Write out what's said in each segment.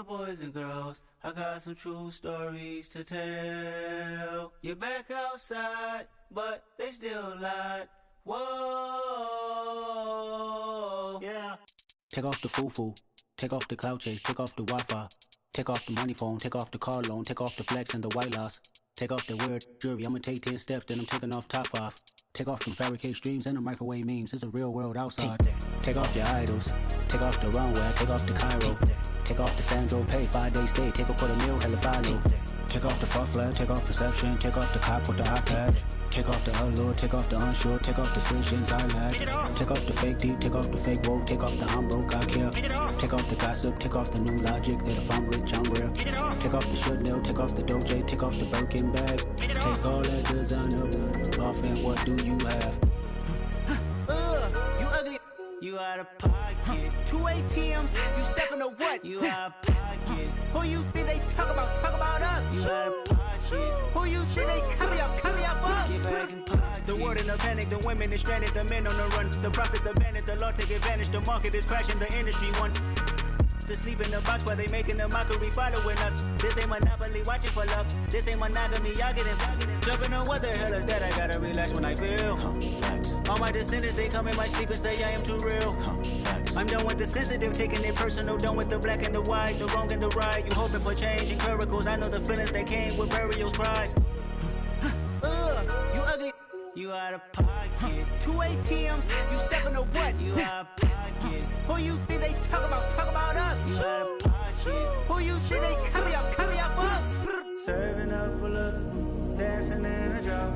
the boys and girls, I got some true stories to tell. You're back outside, but they still lied. Whoa, yeah. Take off the foo-foo, take off the cloud chase, take off the Wi-Fi, take off the money phone, take off the car loan, take off the flex and the white loss, take off the weird jewelry. I'ma take 10 steps, then I'm taking off top 5. Take off them fabricated streams and the microwave memes. It's a real world outside. Take off your idols, take off the runway, take off the Cairo, take off the Sandro Pay, 5-day stay, take a $250,000, hella final. Take off the fuck flag, take off perception, take off the cop with the iPad. Take off the allure, take off the unsure, take off decisions I lack. Take off the fake deep, take off the fake woke, take off the I'm broke, I care. Take off the gossip, take off the new logic that if I'm rich, I'm rare. Take off the should know, take off the Doja, take off the Birkin bag. Take all that designer off and what do you have? You ugly. You out of pocket. 2 ATMs, you stepping to what? You out of pocket. Who you think they talk about? Talk about us. You out of pocket. Who you think they carry up Get us? back in pocket. The world in a panic, the women is stranded, the men on the run. The profits abandoned, the law take advantage. The market is crashing, the industry wants to sleep in the box while they making a mockery following us. This ain't Monopoly, watching for love. This ain't monogamy, y'all getting jumping on what the hell is that? I gotta relax when I feel. All my descendants, they come in my sleep and say I am too real. I'm done with the sensitive, taking it personal. Done with the black and the white, the wrong and the right. You hoping for change and miracles. I know the feelings that came with burials, cries. You ugly. You out of pocket. 2 ATMs, you stepping to what? You out of pocket. Who you think they talk about? Talk about us. You out of pocket. Who you think they carry up us? Serving up a look, dancing in a drop.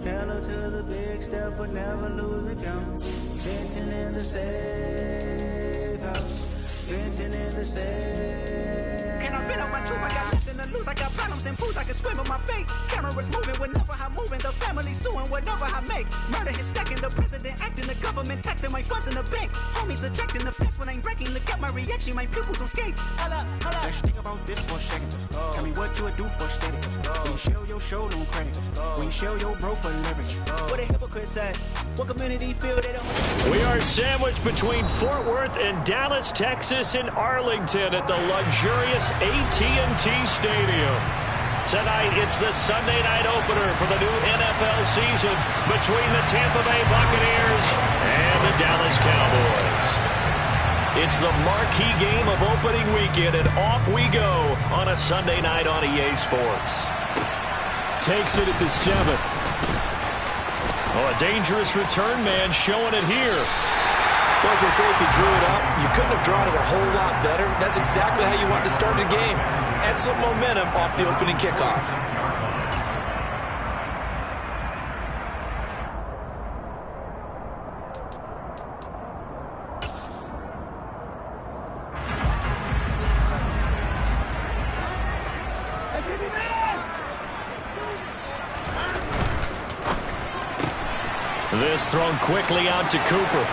Hello to the big step, but never lose a count. Venting in the safe house. Venting in the safe. Can I vent out my truth? I got nothing to lose. I got problems and fools. I can swim with my fate. Cameras moving whenever I'm moving. The family suing whatever I make. Murder is stacking. The president acting. The government taxing my funds in the bank. Homies attracting the fence when I'm breaking. Look at my reaction. My pupils on skates. Hold up. Let's think about this for a second. Tell me what you would do for steady. When you show your show, no credit. When you show your bro for leverage. What a hypocrite said. What community feel they don't. We are sandwiched between Fort Worth and Dallas, Texas, and Arlington at the luxurious AT&T Stadium. Tonight, it's the Sunday night opener for the new NFL season between the Tampa Bay Buccaneers and the Dallas Cowboys. It's the marquee game of opening weekend, and off we go on a Sunday night on EA Sports. Takes it at the 7. Oh, a dangerous return man showing it here. Well, as they say, if you drew it up, you couldn't have drawn it a whole lot better. That's exactly how you want to start the game. Excellent momentum off the opening kickoff. This thrown quickly out to Cooper.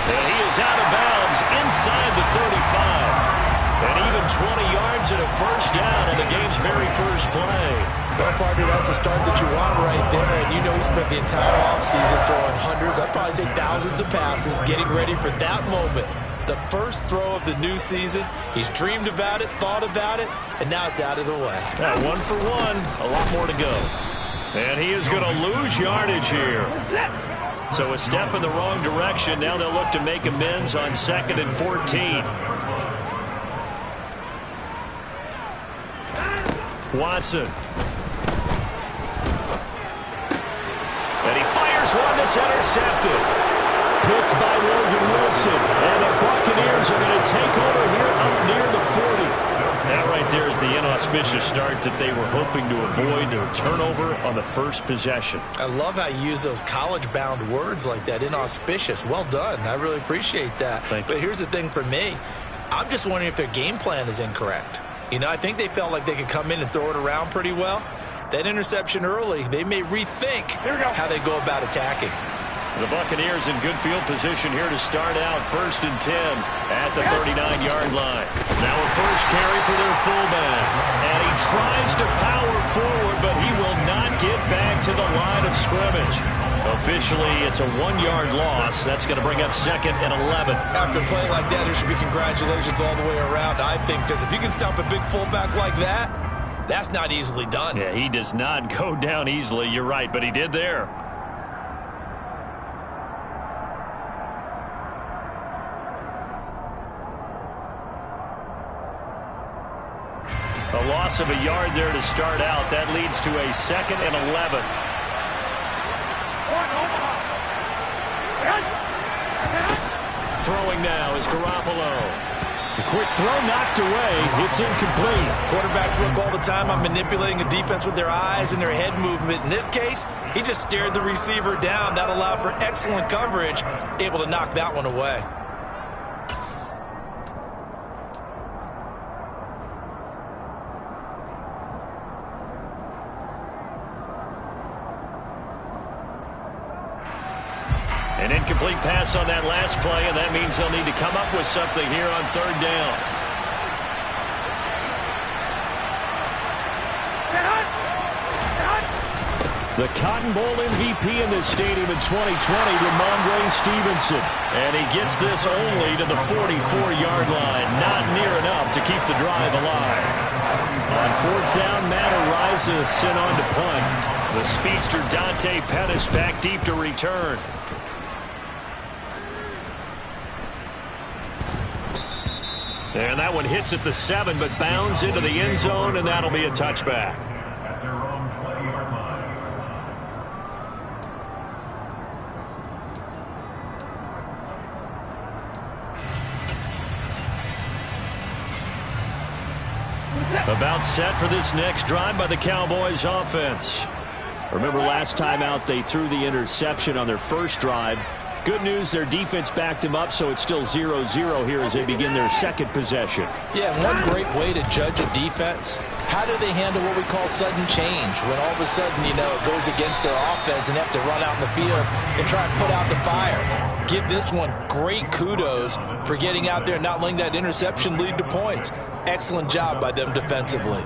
And he is out of bounds inside the 35. And even 20 yards and a first down on the game's very first play. Well, partner, that's the start that you want right there. And you know he spent the entire offseason throwing hundreds, I'd probably say thousands of passes, getting ready for that moment. The first throw of the new season. He's dreamed about it, thought about it, and now it's out of the way. Now, 1 for 1, a lot more to go. And he is going to lose yardage here. So a step in the wrong direction. Now they'll look to make amends on 2nd and 14. Watson. And he fires one that's intercepted. Picked by Logan Wilson. And the Buccaneers are going to take over here up near the 40. That right there is the inauspicious start that they were hoping to avoid, a turnover on the first possession. I love how you use those college-bound words like that, inauspicious. Well done. I really appreciate that. But here's the thing for me. I'm just wondering if their game plan is incorrect. You know, I think they felt like they could come in and throw it around pretty well. That interception early, they may rethink how they go about attacking. The Buccaneers in good field position here to start out 1st and 10 at the 39-yard line. Now a first carry for their fullback. And he tries to power forward, but he will not get back to the line of scrimmage. Officially, it's a 1-yard loss. That's going to bring up 2nd and 11. After a play like that, there should be congratulations all the way around, I think, because if you can stop a big fullback like that, that's not easily done. Yeah, he does not go down easily. You're right, but he did there. A loss of a yard there to start out. That leads to a 2nd and 11. Throwing now is Garoppolo. A quick throw knocked away. It's incomplete. Quarterbacks work all the time on manipulating a defense with their eyes and their head movement. In this case, he just stared the receiver down. That allowed for excellent coverage, able to knock that one away. An incomplete pass on that last play, and that means they'll need to come up with something here on 3rd down. The Cotton Bowl MVP in this stadium in 2020, Ramondre Stevenson. And he gets this only to the 44-yard line. Not near enough to keep the drive alive. On 4th down, Matt Araiza sent on to punt. The speedster Dante Pettis back deep to return. And that one hits at the 7, but bounds into the end zone, and that'll be a touchback. About set for this next drive by the Cowboys offense. Remember last time out they threw the interception on their first drive. Good news, their defense backed him up, so it's still 0-0 here as they begin their second possession. Yeah, one great way to judge a defense, how do they handle what we call sudden change? When all of a sudden, you know, it goes against their offense and they have to run out in the field and try and put out the fire. Give this one great kudos for getting out there and not letting that interception lead to points. Excellent job by them defensively.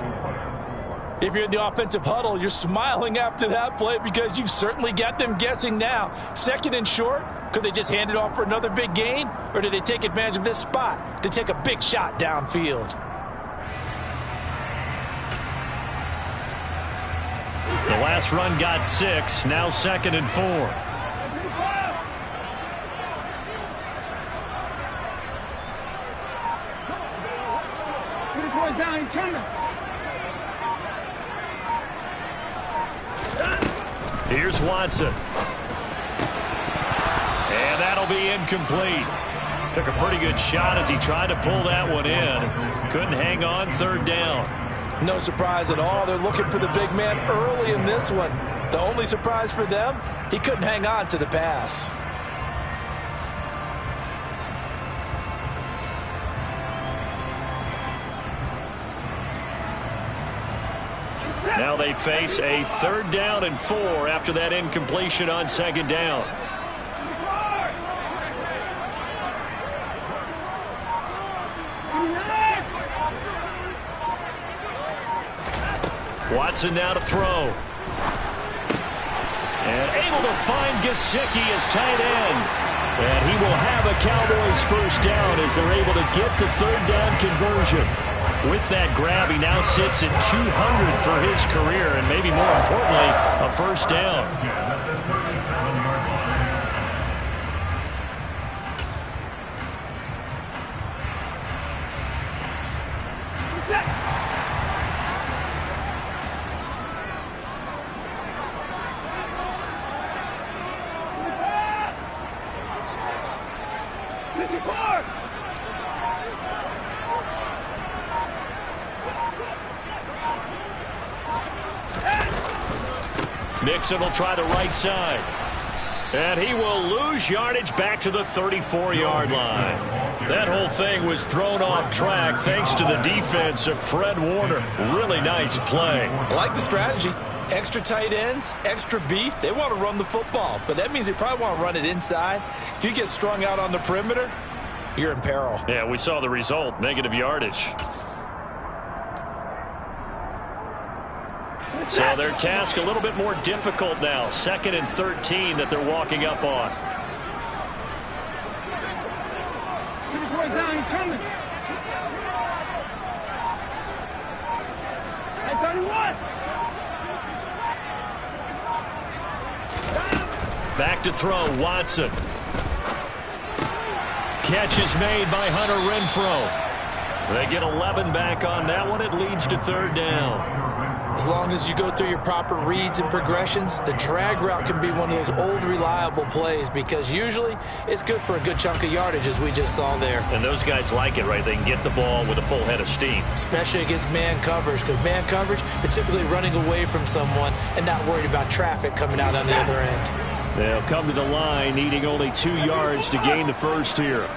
If you're in the offensive huddle, you're smiling after that play because you've certainly got them guessing now. 2nd and short, could they just hand it off for another big gain? Or did they take advantage of this spot to take a big shot downfield? The last run got 6, now 2nd and 4. Here's Watson. And that'll be incomplete. Took a pretty good shot as he tried to pull that one in. Couldn't hang on 3rd down. No surprise at all. They're looking for the big man early in this one. The only surprise for them, he couldn't hang on to the pass. Now they face a 3rd down and 4 after that incompletion on 2nd down. Watson now to throw. And able to find Gesicki as tight end. And he will have a Cowboys 1st down as they're able to get the 3rd down conversion. With that grab, he now sits at 200 for his career, and maybe more importantly, a 1st down. Mixon will try the right side. And he will lose yardage back to the 34-yard line. That whole thing was thrown off track thanks to the defense of Fred Warner. Really nice play. I like the strategy. Extra tight ends, extra beef. They want to run the football, but that means they probably want to run it inside. If you get strung out on the perimeter, you're in peril. Yeah, we saw the result, negative yardage. So their task a little bit more difficult now. 2nd and 13 that they're walking up on. Back to throw, Watson. Catch is made by Hunter Renfrow. They get 11 back on that one. It leads to 3rd down. As long as you go through your proper reads and progressions, the drag route can be one of those old reliable plays because usually it's good for a good chunk of yardage as we just saw there. And those guys like it, right? They can get the ball with a full head of steam. Especially against man coverage because man coverage, they're typically running away from someone and not worried about traffic coming out on the other end. They'll come to the line needing only 2 yards to gain the first here.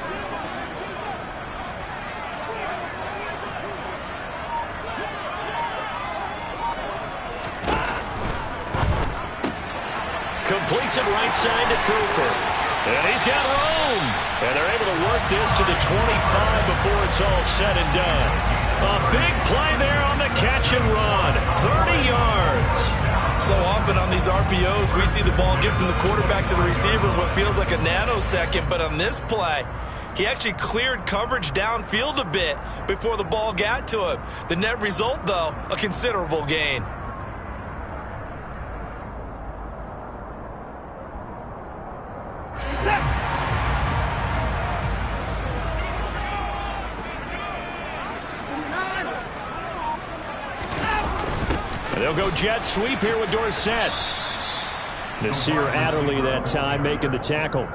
Completes it right side to Cooper. And he's got room. And they're able to work this to the 25 before it's all said and done. A big play there on the catch and run. 30 yards. So often on these RPOs, we see the ball get from the quarterback to the receiver in what feels like a nanosecond. But on this play, he actually cleared coverage downfield a bit before the ball got to him. The net result, though, a considerable gain. They'll go jet sweep here with Dorsett. Nasir Adderley that time making the tackle.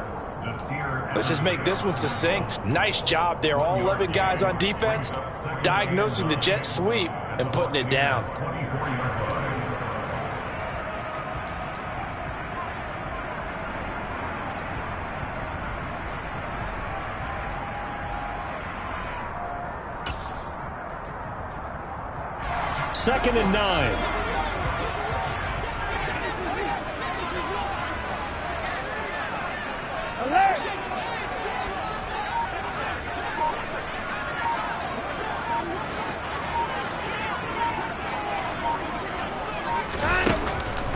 Let's just make this one succinct. Nice job there. All 11 guys on defense diagnosing the jet sweep and putting it down. Second and 9.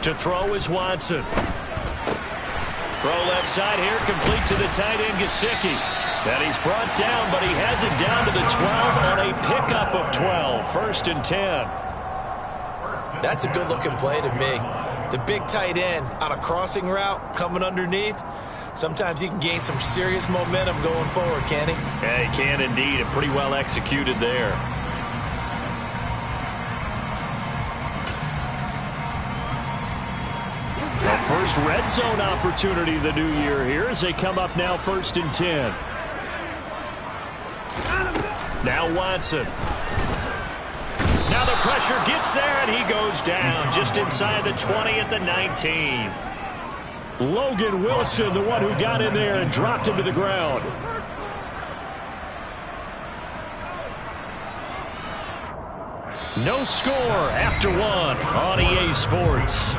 To throw is Watson. Throw left side here, complete to the tight end, Gesicki. And he's brought down, but he has it down to the 12 on a pickup of 12. 1st and 10. That's a good-looking play to me. The big tight end on a crossing route coming underneath. Sometimes he can gain some serious momentum going forward, can he? Yeah, he can indeed, and pretty well executed there. The first red zone opportunity of the new year here as they come up now 1st and 10. Now Watson. Now the pressure gets there, and he goes down just inside the 20 at the 19. Logan Wilson, the one who got in there and dropped him to the ground. No score after 1 on EA Sports.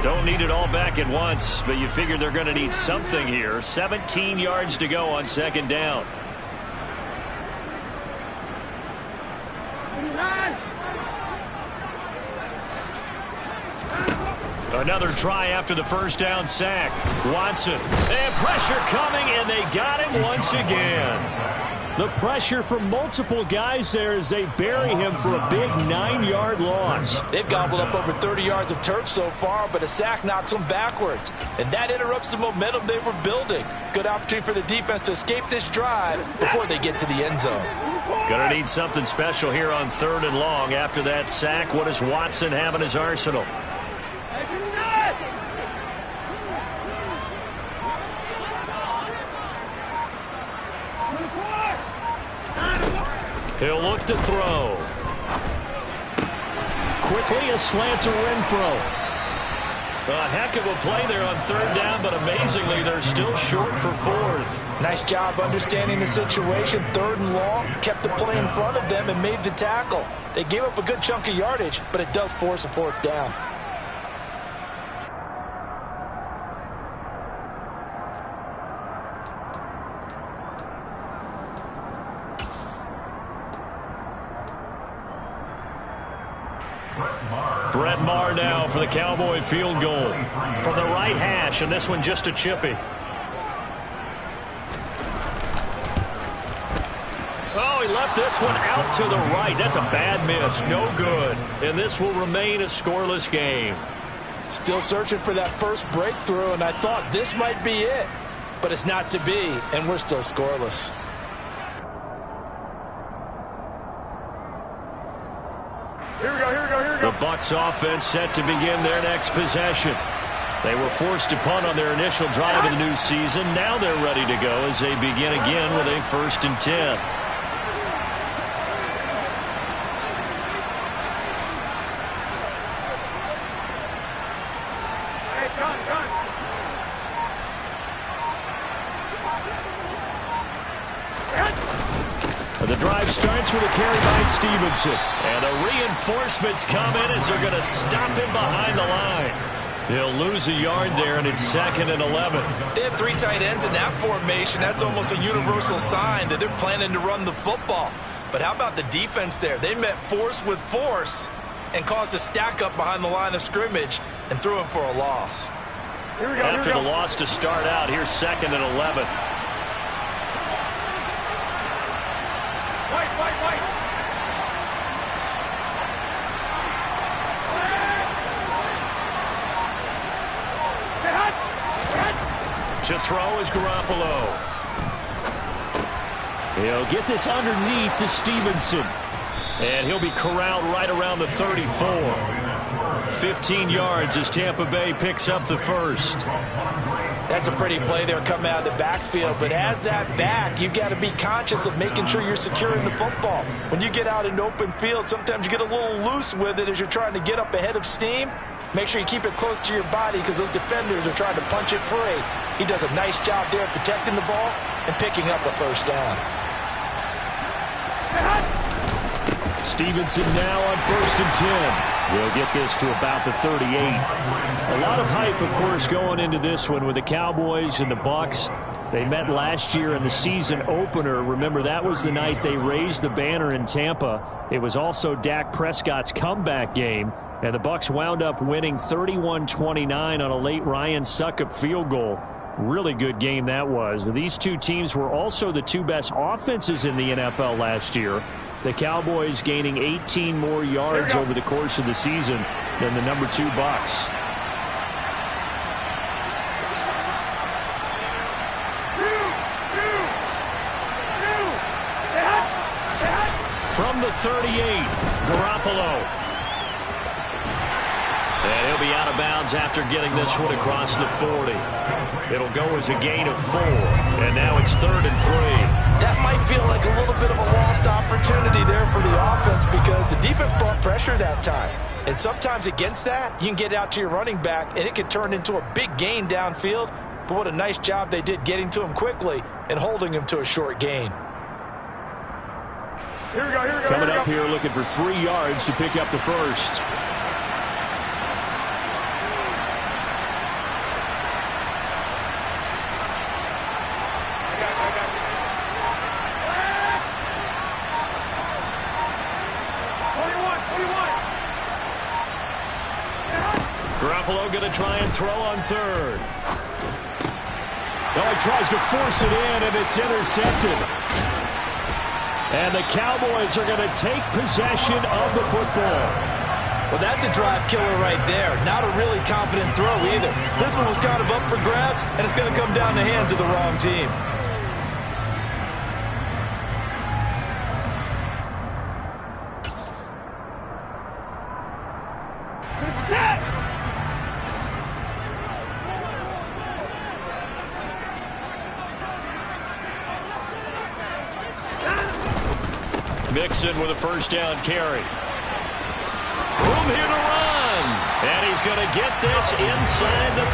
Don't need it all back at once, but you figure they're going to need something here. 17 yards to go on 2nd down. Another try after the 1st down sack. Watson. And pressure coming, and they got him once again. The pressure from multiple guys there as they bury him for a big 9-yard loss. They've gobbled up over 30 yards of turf so far, but a sack knocks them backwards. And that interrupts the momentum they were building. Good opportunity for the defense to escape this drive before they get to the end zone. Gonna need something special here on 3rd and long after that sack. What does Watson have in his arsenal? He'll look to throw. Quickly a slant to Renfrow. A heck of a play there on third down, but amazingly, they're still short for fourth. Nice job understanding the situation. Third and long, kept the play in front of them and made the tackle. They gave up a good chunk of yardage, but it does force a fourth down. Brett Maher now for the Cowboy field goal from the right hash, and this one just a chippy. Oh, he left this one out to the right. That's a bad miss. No good. And this will remain a scoreless game. Still searching for that first breakthrough, and I thought this might be it. But it's not to be, and we're still scoreless. The Bucs offense set to begin their next possession. They were forced to punt on their initial drive of the new season. Now they're ready to go as they begin again with a 1st and 10. The drive starts with a carry by Stevenson. And the reinforcements come in as they're going to stop him behind the line. He'll lose a yard there, and it's 2nd and 11. They had 3 tight ends in that formation. That's almost a universal sign that they're planning to run the football. But how about the defense there? They met force with force and caused a stack up behind the line of scrimmage and threw him for a loss. After the loss to start out, here's 2nd and 11. To throw is Garoppolo. He'll get this underneath to Stevenson. And he'll be corralled right around the 34. 15 yards as Tampa Bay picks up the first. That's a pretty play there coming out of the backfield. But as that back, you've got to be conscious of making sure you're securing the football. When you get out in open field, sometimes you get a little loose with it as you're trying to get up ahead of steam. Make sure you keep it close to your body because those defenders are trying to punch it free. He does a nice job there protecting the ball and picking up the first down. Stevenson now on 1st and 10. We'll get this to about the 38. A lot of hype, of course, going into this one with the Cowboys and the Bucs. They met last year in the season opener. Remember, that was the night they raised the banner in Tampa. It was also Dak Prescott's comeback game. And the Bucs wound up winning 31-29 on a late Ryan Succop field goal. Really good game that was. These two teams were also the 2 best offenses in the NFL last year. The Cowboys gaining 18 more yards over the course of the season than the number 2 Bucs. From the 38, Garoppolo. And he'll be out of bounds after getting this one across the 40. It'll go as a gain of 4. And now it's 3rd and 3. That might feel like a little bit of a lost opportunity there for the offense because the defense brought pressure that time. And sometimes against that, you can get out to your running back, and it could turn into a big gain downfield. But what a nice job they did getting to him quickly and holding him to a short gain. Coming up here looking for 3 yards to pick up the first. Garoppolo going to try and throw on 3rd. Oh, he tries to force it in, and it's intercepted. And the Cowboys are going to take possession of the football. Well, that's a drive killer right there. Not a really confident throw either. This one was kind of up for grabs, and it's going to come down the hands of the wrong team. Mixon with a 1st down carry. Room here to run. And he he's going to get this inside the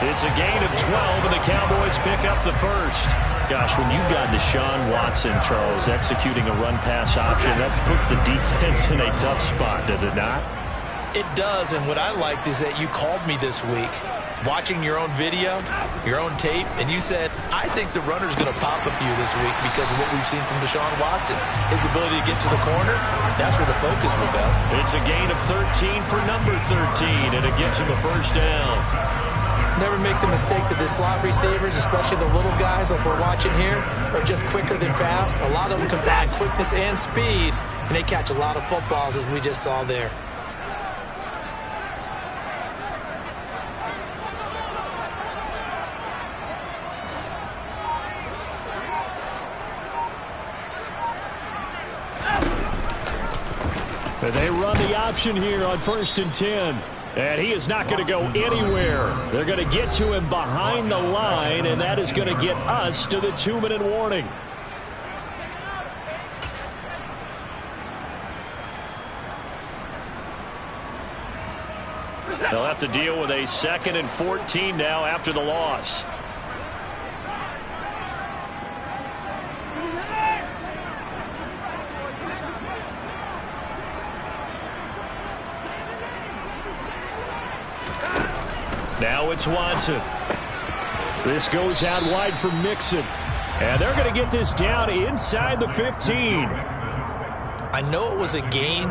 30. It's a gain of 12, and the Cowboys pick up the first. Gosh, when you've got Deshaun Watson, Charles, executing a run-pass option, that puts the defense in a tough spot, does it not? It does, and what I liked is that you called me this week, watching your own video, your own tape, and you said, I think the runner's going to pop a few this week because of what we've seen from Deshaun Watson. His ability to get to the corner, that's where the focus will go. It's a gain of 13 for number 13, and it gives him a first down. Never make the mistake that the slot receivers, especially the little guys like we're watching here, are just quicker than fast. A lot of them combine quickness and speed, and they catch a lot of footballs, as we just saw there. They run the option here on 1st and 10. And he is not going to go anywhere. They're going to get to him behind the line, and that is going to get us to the 2-minute warning. They'll have to deal with a 2nd and 14 now after the loss. Now it's Watson. This goes out wide for Mixon. And they're going to get this down inside the 15. I know it was a gain,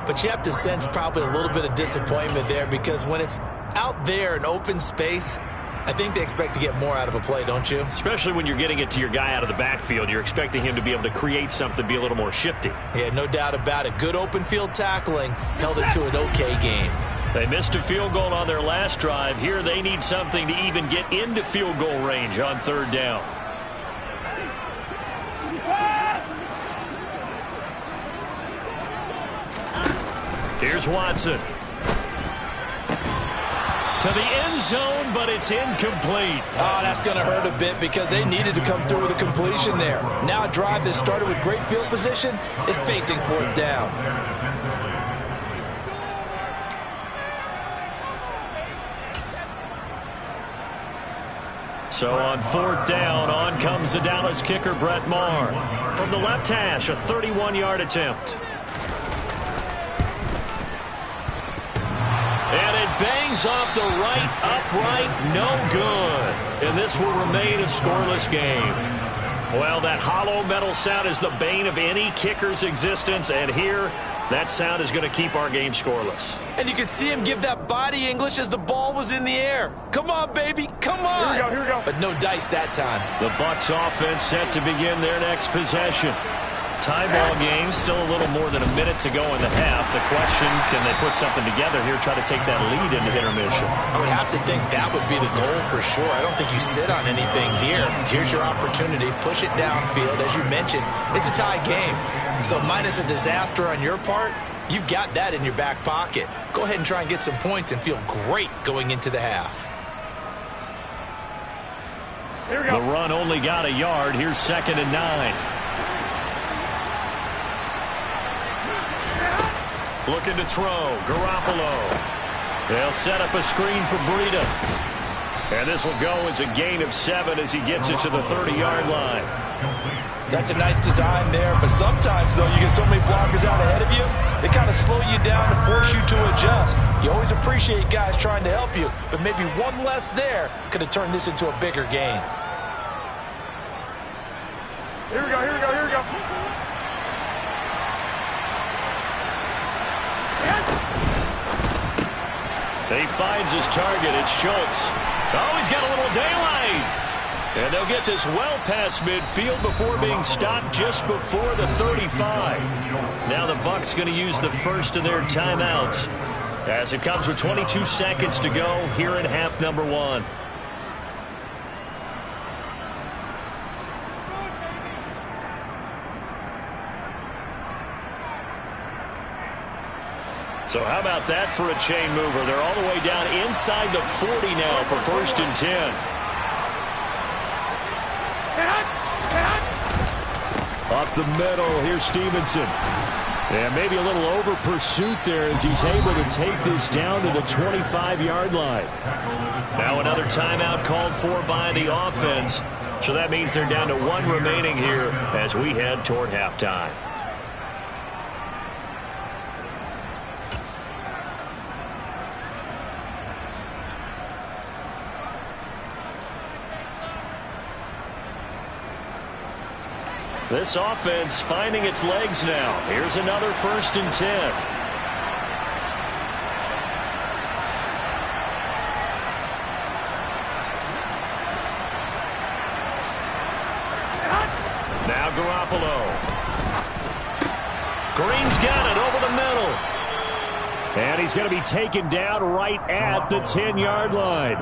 but you have to sense probably a little bit of disappointment there because when it's out there in open space, I think they expect to get more out of a play, don't you? Especially when you're getting it to your guy out of the backfield. You're expecting him to be able to create something, be a little more shifty. Yeah, no doubt about it. Good open field tackling held it to an okay game. They missed a field goal on their last drive. Here they need something to even get into field goal range on 3rd down. Here's Watson. To the end zone, but it's incomplete. Oh, that's going to hurt a bit because they needed to come through with a completion there. Now a drive that started with great field position is facing 4th down. So on 4th down, on comes the Dallas kicker, Brett Maher. From the left hash, a 31-yard attempt. And it bangs off the right upright, no good. And this will remain a scoreless game. Well, that hollow metal sound is the bane of any kicker's existence, and here, that sound is going to keep our game scoreless. And you could see him give that body English as the ball was in the air. Come on, baby, come on. Here we go. But no dice that time. The Bucs offense set to begin their next possession. Tie ball game, still a little more than a minute to go in the half. The question, can they put something together here, try to take that lead into intermission? I would have to think that would be the goal for sure. I don't think you sit on anything here. Here's your opportunity. Push it downfield. As you mentioned, it's a tie game. So minus a disaster on your part, you've got that in your back pocket. Go ahead and try and get some points and feel great going into the half. Here we go. The run only got a yard. Here's 2nd and 9. Looking to throw. Garoppolo. They'll set up a screen for Breida. And this will go as a gain of 7 as he gets it to the 30-yard line. That's a nice design there, but sometimes, though, you get so many blockers out ahead of you, they kind of slow you down and force you to adjust. You always appreciate guys trying to help you, but maybe one less there could have turned this into a bigger gain. Here we go. He finds his target. It's Schultz. Oh, he's got a little daylight. And they'll get this well past midfield before being stopped just before the 35. Now the Bucs going to use the first of their timeouts as it comes with 22 seconds to go here in half number 1. So how about that for a chain mover? They're all the way down inside the 40 now for 1st and 10. Up the middle, here's Stevenson. And maybe a little over pursuit there as he's able to take this down to the 25-yard line. Now another timeout called for by the offense. So that means they're down to 1 remaining here as we head toward halftime. This offense finding its legs now. Here's another 1st and 10. Now Garoppolo. Green's got it over the middle. And he's going to be taken down right at the 10-yard line.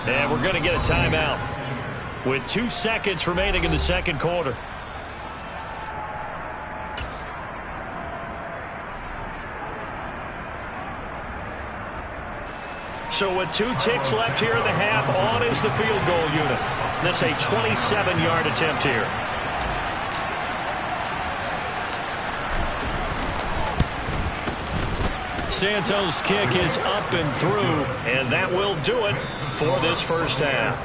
And we're going to get a timeout with 2 seconds remaining in the second quarter. So with 2 ticks left here in the half, on is the field goal unit. That's a 27-yard attempt here. Santos' kick is up and through, and that will do it for this first half.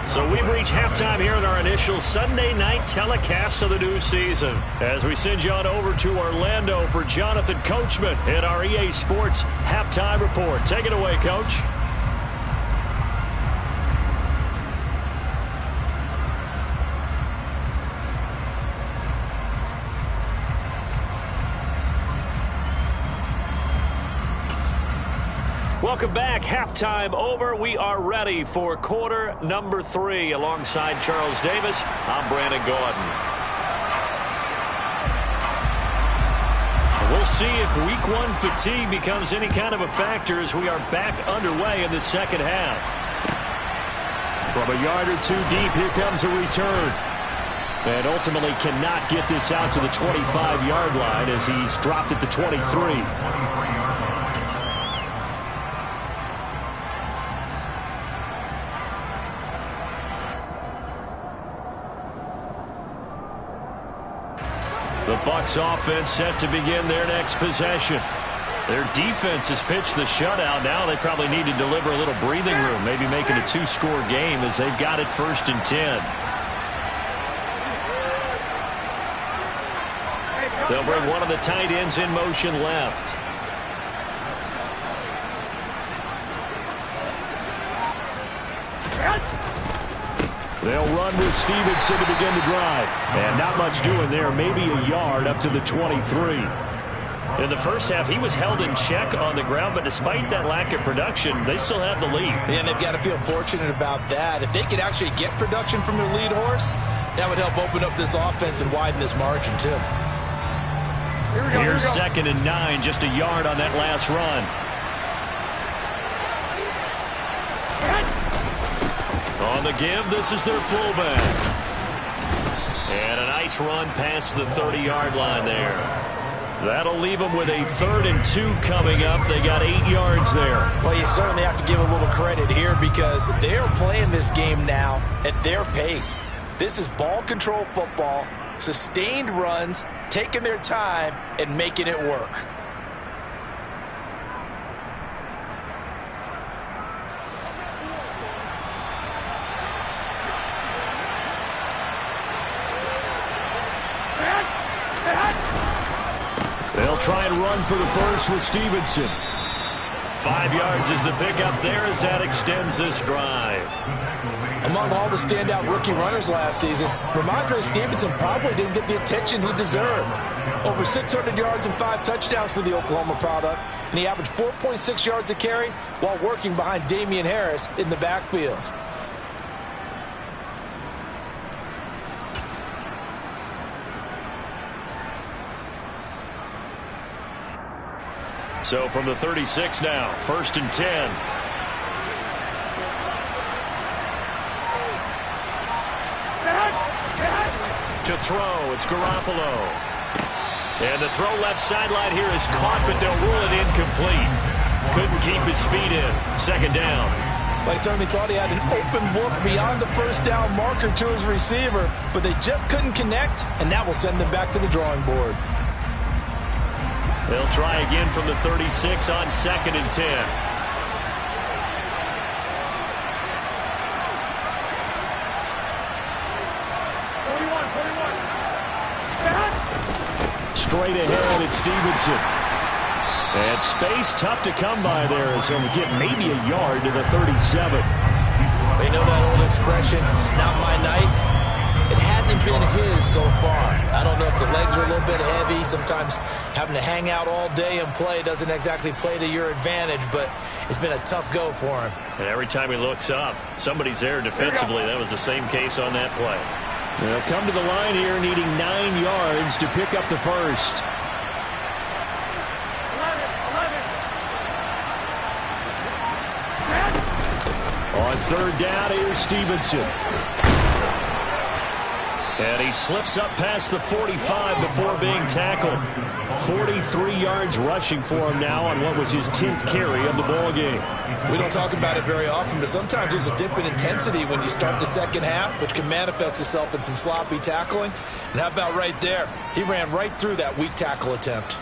So we've reached halftime here in our initial Sunday night telecast of the new season. As we send you on over to Orlando for Jonathan Coachman in our EA Sports Halftime Report. Take it away, Coach. Welcome back. Halftime over. We are ready for quarter number 3. Alongside Charles Davis, I'm Brandon Gaudin. We'll see if week 1 fatigue becomes any kind of a factor as we are back underway in the second half. From a yard or 2 deep, here comes a return. And ultimately cannot get this out to the 25-yard line as he's dropped at the 23. The Bucs offense set to begin their next possession. Their defense has pitched the shutout. Now they probably need to deliver a little breathing room, maybe make it a 2-score game as they've got it 1st and 10. They'll bring one of the tight ends in motion left. They'll run with Stevenson to begin the drive. And not much doing there. Maybe a yard up to the 23. In the first half, he was held in check on the ground, but despite that lack of production, they still have the lead. And they've got to feel fortunate about that. If they could actually get production from their lead horse, that would help open up this offense and widen this margin, too. Here's 2nd and 9, just a yard on that last run. On the give, this is their fullback. And a nice run past the 30-yard line there. That'll leave them with a 3rd and 2 coming up. They got 8 yards there. Well, you certainly have to give a little credit here because they're playing this game now at their pace. This is ball control football, sustained runs, taking their time, and making it work. They'll try and run for the first with Stevenson. 5 yards is the pickup there as that extends this drive. Among all the standout rookie runners last season, Ramondre Stevenson probably didn't get the attention he deserved. Over 600 yards and 5 touchdowns for the Oklahoma product, and he averaged 4.6 yards a carry while working behind Damian Harris in the backfield. So from the 36 now, 1st and 10. To throw, it's Garoppolo. And the throw left sideline here is caught, but they'll rule it incomplete. Couldn't keep his feet in. 2nd down. Well, he certainly thought he had an open look beyond the first down marker to his receiver, but they just couldn't connect, and that will send them back to the drawing board. They'll try again from the 36 on 2nd and 10. Straight ahead, it's Stevenson. And space tough to come by there as he'll get maybe a yard to the 37. They know that old expression, it's not my night. It hasn't been his so far. I don't know if the legs are a little bit heavy. Sometimes having to hang out all day and play doesn't exactly play to your advantage, but it's been a tough go for him. And every time he looks up, somebody's there defensively. That was the same case on that play. They'll come to the line here needing 9 yards to pick up the first. On 3rd down, here's Stevenson. And he slips up past the 45 before being tackled. 43 yards rushing for him now on what was his 10th carry of the ball game. We don't talk about it very often, but sometimes there's a dip in intensity when you start the second half, which can manifest itself in some sloppy tackling. And how about right there? He ran right through that weak tackle attempt.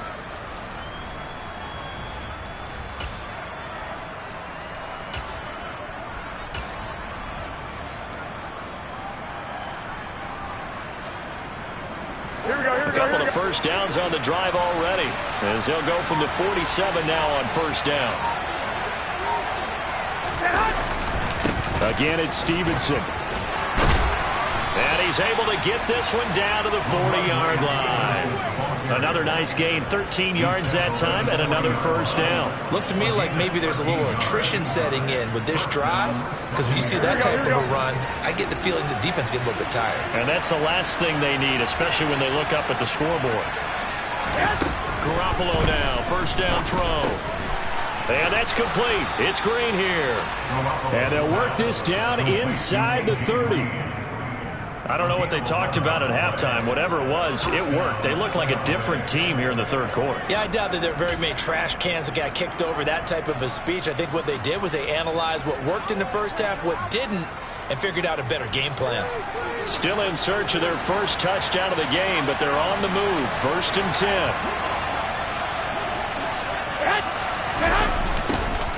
First downs on the drive already, as they'll go from the 47 now on 1st down. Again, it's Stevenson. And he's able to get this one down to the 40-yard line. Another nice gain, 13 yards that time, and another 1st down. Looks to me like maybe there's a little attrition setting in with this drive, because when you see that type of a run, I get the feeling the defense gets a little bit tired. And that's the last thing they need, especially when they look up at the scoreboard. Garoppolo now, 1st down throw. And that's complete. It's Green here. And they'll work this down inside the 30. I don't know what they talked about at halftime. Whatever it was, it worked. They look like a different team here in the 3rd quarter. Yeah, I doubt that there are very many trash cans that got kicked over, that type of a speech. I think what they did was they analyzed what worked in the first half, what didn't, and figured out a better game plan. Still in search of their first touchdown of the game, but they're on the move. 1st and 10.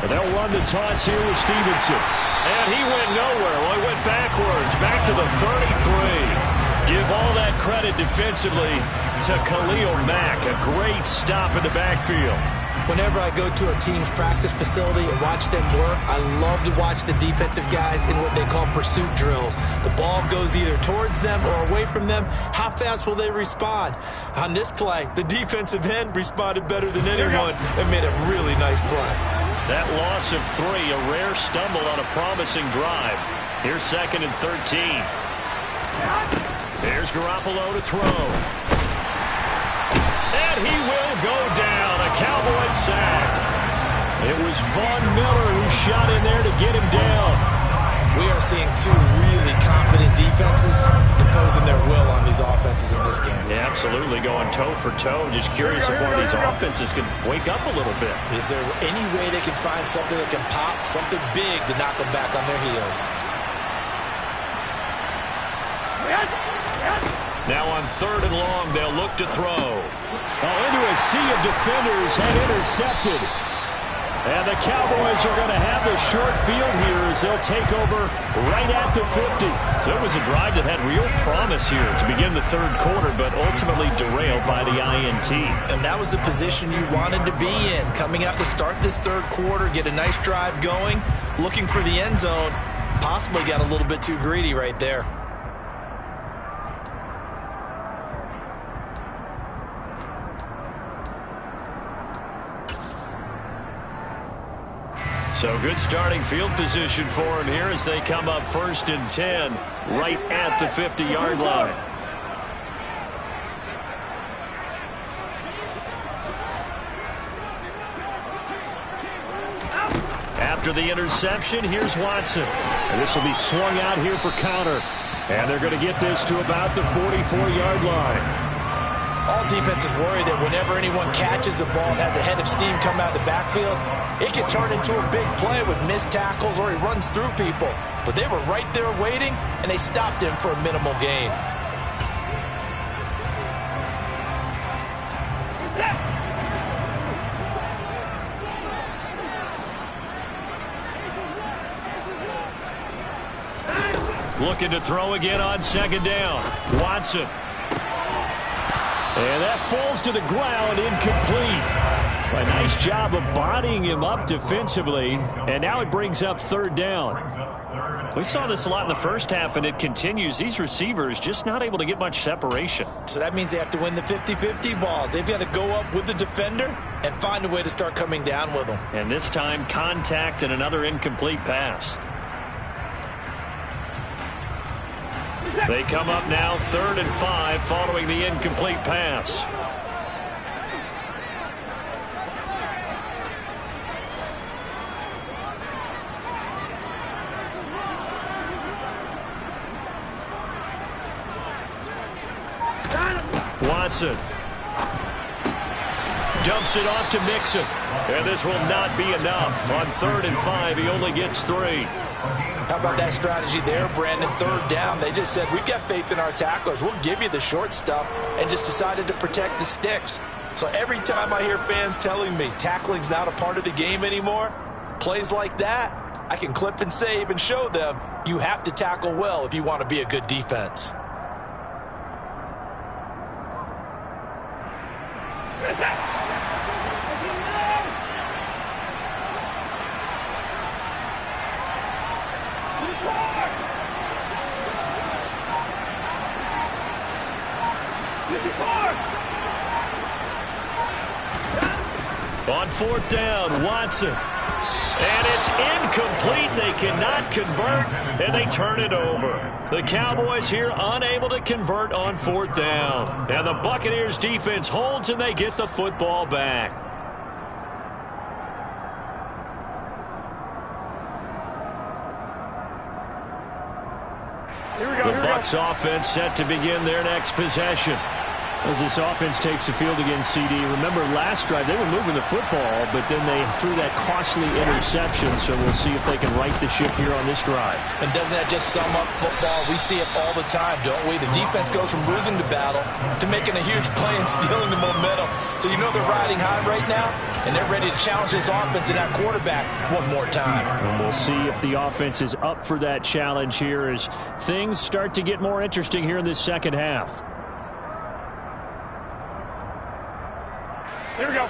And they'll run the toss here with Stevenson. And he went nowhere. Well, he went backwards, back to the 33. Give all that credit defensively to Khalil Mack. A great stop in the backfield. Whenever I go to a team's practice facility and watch them work, I love to watch the defensive guys in what they call pursuit drills. The ball goes either towards them or away from them. How fast will they respond? On this play, the defensive end responded better than anyone and made a really nice play. That loss of 3, a rare stumble on a promising drive. Here's 2nd and 13. There's Garoppolo to throw. And he will go down. A Cowboys sack. It was Von Miller who shot in there to get him down. We are seeing 2 really confident defenses imposing their will on these offenses in this game. Yeah, absolutely, going toe for toe. Just curious if one of these offenses can wake up a little bit. Is there any way they can find something that can pop, something big to knock them back on their heels? Now on 3rd and long, they'll look to throw. Into a sea of defenders and intercepted. And the Cowboys are going to have the short field here as they'll take over right at the 50. So it was a drive that had real promise here to begin the 3rd quarter, but ultimately derailed by the INT. And that was the position you wanted to be in, coming out to start this 3rd quarter, get a nice drive going, looking for the end zone. Possibly got a little bit too greedy right there. So good starting field position for him here as they come up 1st and 10 right at the 50-yard line. After the interception, here's Watson. And this will be swung out here for counter. And they're going to get this to about the 44-yard line. All defenses worry that whenever anyone catches the ball and has a head of steam come out of the backfield, it can turn into a big play with missed tackles or he runs through people. But they were right there waiting, and they stopped him for a minimal gain. Looking to throw again on second down. Watson. And that falls to the ground, incomplete. A nice job of bodying him up defensively, and now it brings up third down. We saw this a lot in the first half, and it continues. These receivers just not able to get much separation. So that means they have to win the 50-50 balls. They've got to go up with the defender and find a way to start coming down with them. And this time, contact and another incomplete pass. They come up now 3rd and 5 following the incomplete pass. Watson dumps it off to Mixon. And this will not be enough. On 3rd and 5, he only gets 3. How about that strategy there, Brandon? 3rd down. They just said, we've got faith in our tacklers. We'll give you the short stuff, and just decided to protect the sticks. So every time I hear fans telling me tackling's not a part of the game anymore, plays like that, I can clip and save and show them you have to tackle well if you want to be a good defense. On 4th down, Watson. And it's incomplete. They cannot convert, and they turn it over. The Cowboys here unable to convert on 4th down. And the Buccaneers defense holds, and they get the football back. The Bucs offense set to begin their next possession. As this offense takes the field against CD, remember last drive they were moving the football, but then they threw that costly interception, so we'll see if they can right the ship here on this drive. And doesn't that just sum up football? We see it all the time, don't we? The defense goes from losing the battle to making a huge play and stealing the momentum. So you know they're riding high right now, and they're ready to challenge this offense and that quarterback one more time. And we'll see if the offense is up for that challenge here as things start to get more interesting here in this second half. Here we go.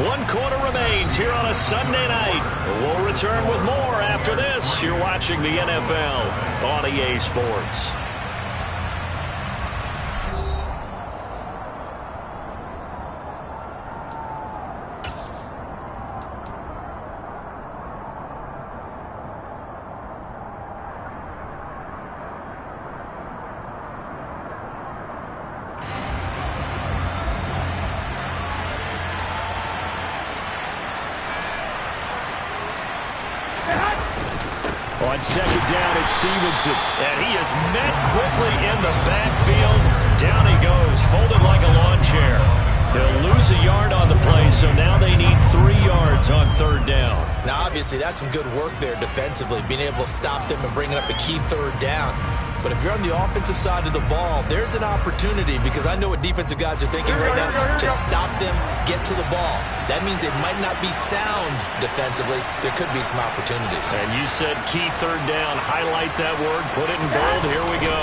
One quarter remains here on a Sunday night. We'll return with more after this. You're watching the NFL on EA Sports. On second down, it's Stevenson. And he is met quickly in the backfield. Down he goes, folded like a lawn chair. They'll lose a yard on the play, so now they need 3 yards on 3rd down. Now, obviously, that's some good work there defensively, being able to stop them and bringing up a key 3rd down. But if you're on the offensive side of the ball, there's an opportunity, because I know what defensive guys are thinking right now. Just stop them, get to the ball. That means they might not be sound defensively. There could be some opportunities. And you said key 3rd down. Highlight that word. Put it in bold. Here we go.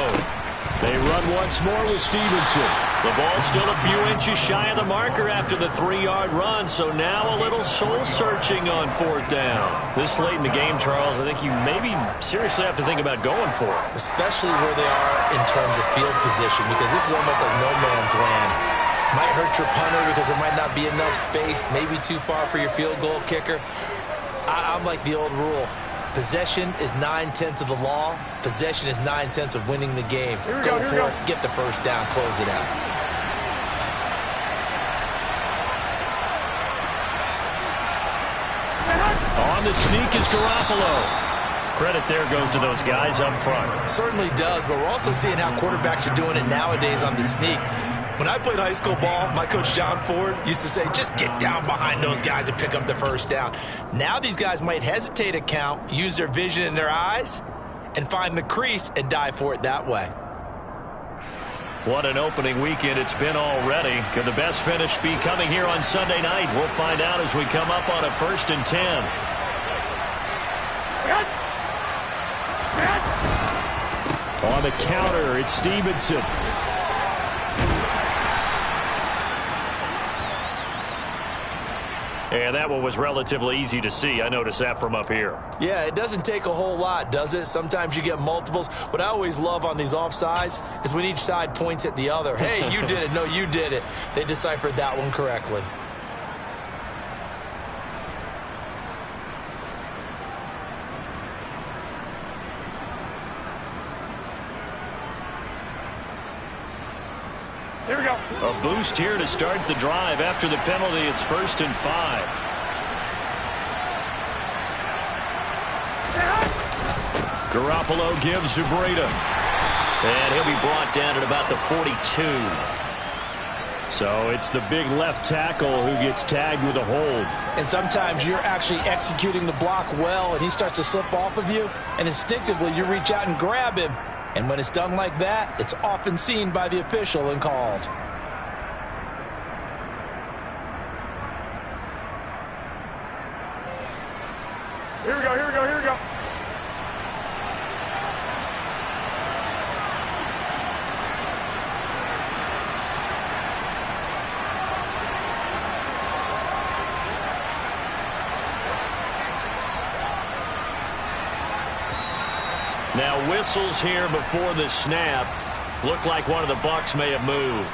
They run once more with Stevenson. The ball's still a few inches shy of the marker after the 3-yard run, so now a little soul-searching on 4th down. This late in the game, Charles, I think you maybe seriously have to think about going for it. Especially where they are in terms of field position, because this is almost like no man's land. Might hurt your punter because there might not be enough space, maybe too far for your field goal kicker. I'm like the old rule. Possession is 9/10 of the law. Possession is 9/10 of winning the game. Go for it. Get the first down. Close it out. On the sneak is Garoppolo. credit there goes to those guys up front. Certainly does, but we're also seeing how quarterbacks are doing it nowadays on the sneak. When I played high school ball, my coach John Ford used to say, just get down behind those guys and pick up the first down. Now these guys might hesitate to count, use their vision in their eyes, and find the crease and dive for it that way. What an opening weekend it's been already. Could the best finish be coming here on Sunday night? We'll find out as we come up on a 1st and 10. On the counter, it's Stevenson. And that one was relatively easy to see. I noticed that from up here. Yeah, it doesn't take a whole lot, does it? Sometimes you get multiples. What I always love on these offsides is when each side points at the other. Hey, you did it. No, you did it. They deciphered that one correctly. Here we go. A boost here to start the drive. After the penalty, it's 1st and 5. Garoppolo gives to Breida. And he'll be brought down at about the 42. So it's the big left tackle who gets tagged with a hold. And sometimes you're actually executing the block well, and he starts to slip off of you, and instinctively you reach out and grab him. And when it's done like that, it's often seen by the official and called. Here we go, here we go, here we go. Now whistles here before the snap. Looked like one of the Bucs may have moved.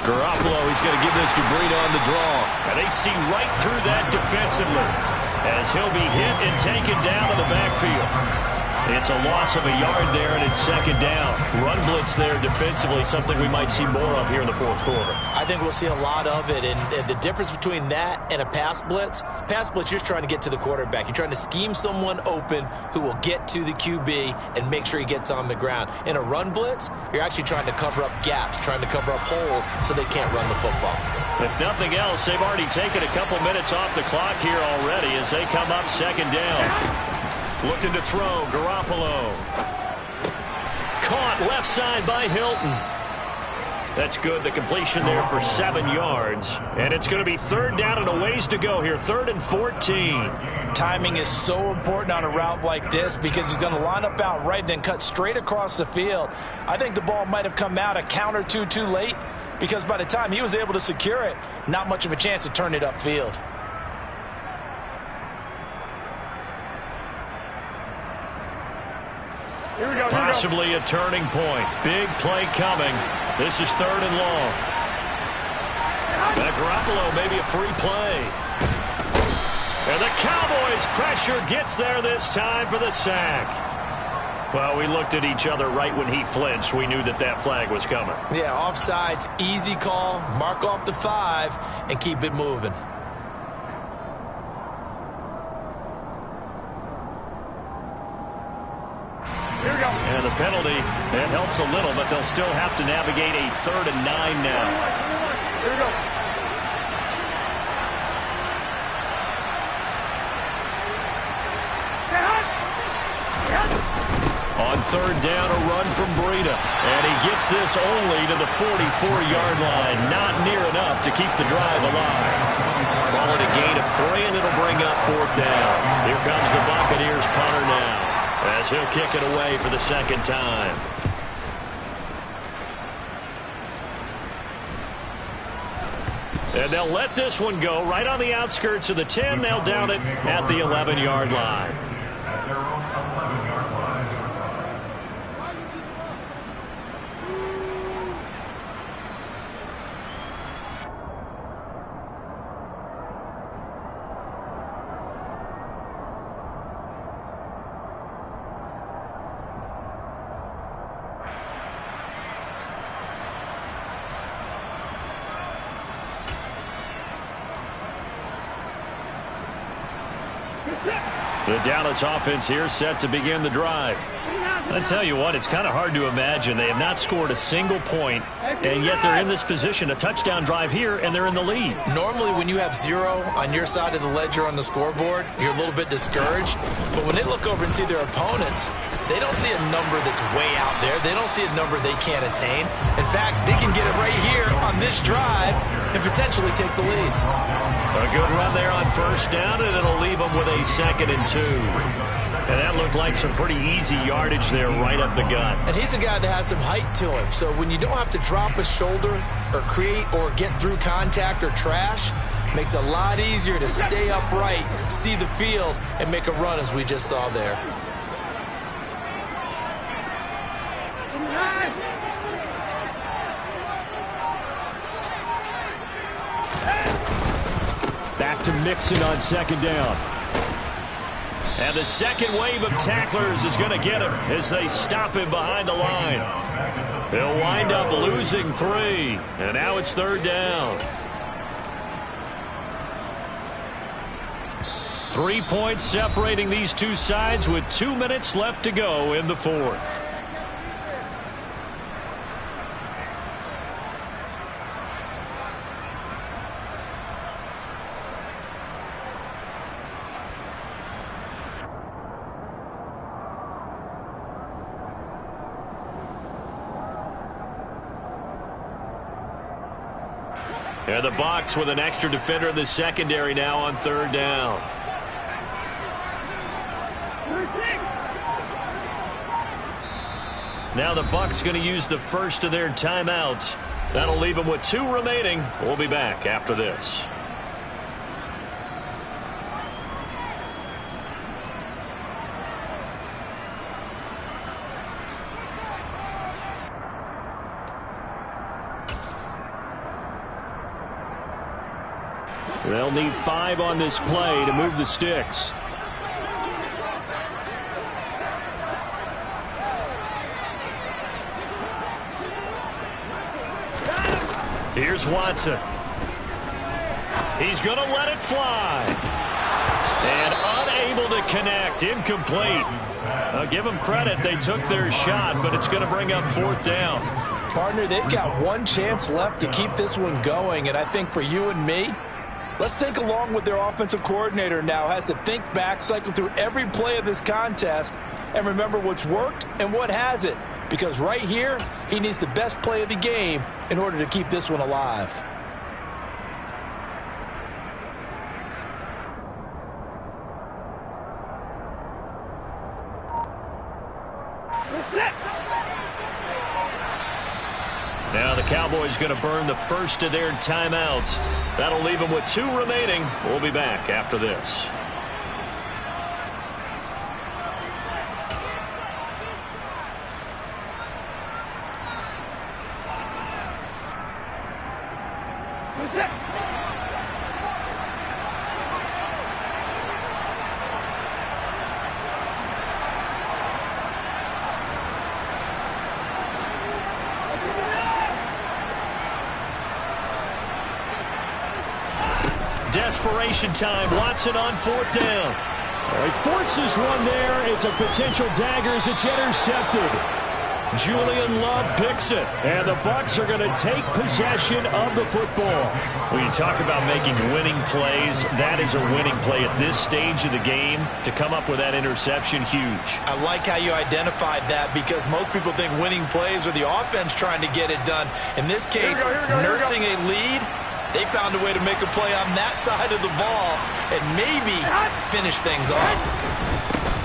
Garoppolo, he's going to give this to Breida on the draw. And they see right through that defensively as he'll be hit and taken down to the backfield. It's a loss of a yard there, and it's 2nd down. Run blitz there defensively, something we might see more of here in the 4th quarter. I think we'll see a lot of it, and the difference between that and a pass blitz, you're just trying to get to the quarterback. You're trying to scheme someone open who will get to the QB and make sure he gets on the ground. In a run blitz, you're actually trying to cover up gaps, trying to cover up holes so they can't run the football. If nothing else, they've already taken a couple minutes off the clock here already as they come up 2nd down. Looking to throw, Garoppolo. Caught left side by Hilton. That's good. The completion there for 7 yards. And it's going to be 3rd down and a ways to go here. 3rd and 14. Timing is so important on a route like this because he's going to line up out right, then cut straight across the field. I think the ball might have come out a count or two too late because by the time he was able to secure it, not much of a chance to turn it upfield. Here we go, here Possibly a turning point. Big play coming. This is 3rd and long. Back Garoppolo, maybe a free play. And the Cowboys' pressure gets there this time for the sack. Well, we looked at each other right when he flinched. We knew that that flag was coming. Yeah, offsides, easy call. Mark off the 5 and keep it moving. Here we go. And the penalty, that helps a little, but they'll still have to navigate a 3rd and 9 now. Here we go. On 3rd down, a run from Breida. And he gets this only to the 44-yard line. Not near enough to keep the drive alive. Ball at a gain of 3, and it'll bring up 4th down. Here comes the Buccaneers punter now, as he'll kick it away for the 2nd time. And they'll let this one go right on the outskirts of the 10. They'll down it at the 11-yard line. The Dallas offense here set to begin the drive. I tell you what, it's kind of hard to imagine. They have not scored a single point, and yet they're in this position, a touchdown drive here, and they're in the lead. Normally, when you have 0 on your side of the ledger on the scoreboard, you're a little bit discouraged. But when they look over and see their opponents, they don't see a number that's way out there. They don't see a number they can't attain. In fact, they can get it right here on this drive and potentially take the lead. A good run there on first down, and it'll leave them with a 2nd and 2. And that looked like some pretty easy yardage there right up the gut. And he's a guy that has some height to him. So when you don't have to drop a shoulder or create or get through contact or trash, makes it a lot easier to stay upright, see the field, and make a run as we just saw there. Back to Mixon on 2nd down. And the second wave of tacklers is going to get him as they stop him behind the line. He'll wind up losing 3. And now it's 3rd down. 3 points separating these two sides with 2 minutes left to go in the 4th. And the Bucs with an extra defender in the secondary now on 3rd down. Now the Bucs going to use the first of their timeouts. That'll leave them with 2 remaining. We'll be back after this. They'll need 5 on this play to move the sticks. Here's Watson. He's going to let it fly. And unable to connect. Incomplete. I'll give them credit. They took their shot, but it's going to bring up 4th down. Partner, they've got 1 chance left to keep this one going, and I think for you and me, let's think along with their offensive coordinator now. Has to think back, cycle through every play of this contest, and remember what's worked and what hasn't. Because right here, he needs the best play of the game in order to keep this one alive. Now the Cowboys going to burn the first of their timeouts. That'll leave them with 2 remaining. We'll be back after this. Desperation time. Watson on 4th down. He forces one there. It's a potential dagger as it's intercepted. Julian Love picks it. And the Bucs are going to take possession of the football. When you talk about making winning plays, that is a winning play at this stage of the game. To come up with that interception, huge. I like how you identified that because most people think winning plays are the offense trying to get it done. In this case, nursing a lead, they found a way to make a play on that side of the ball and maybe finish things off.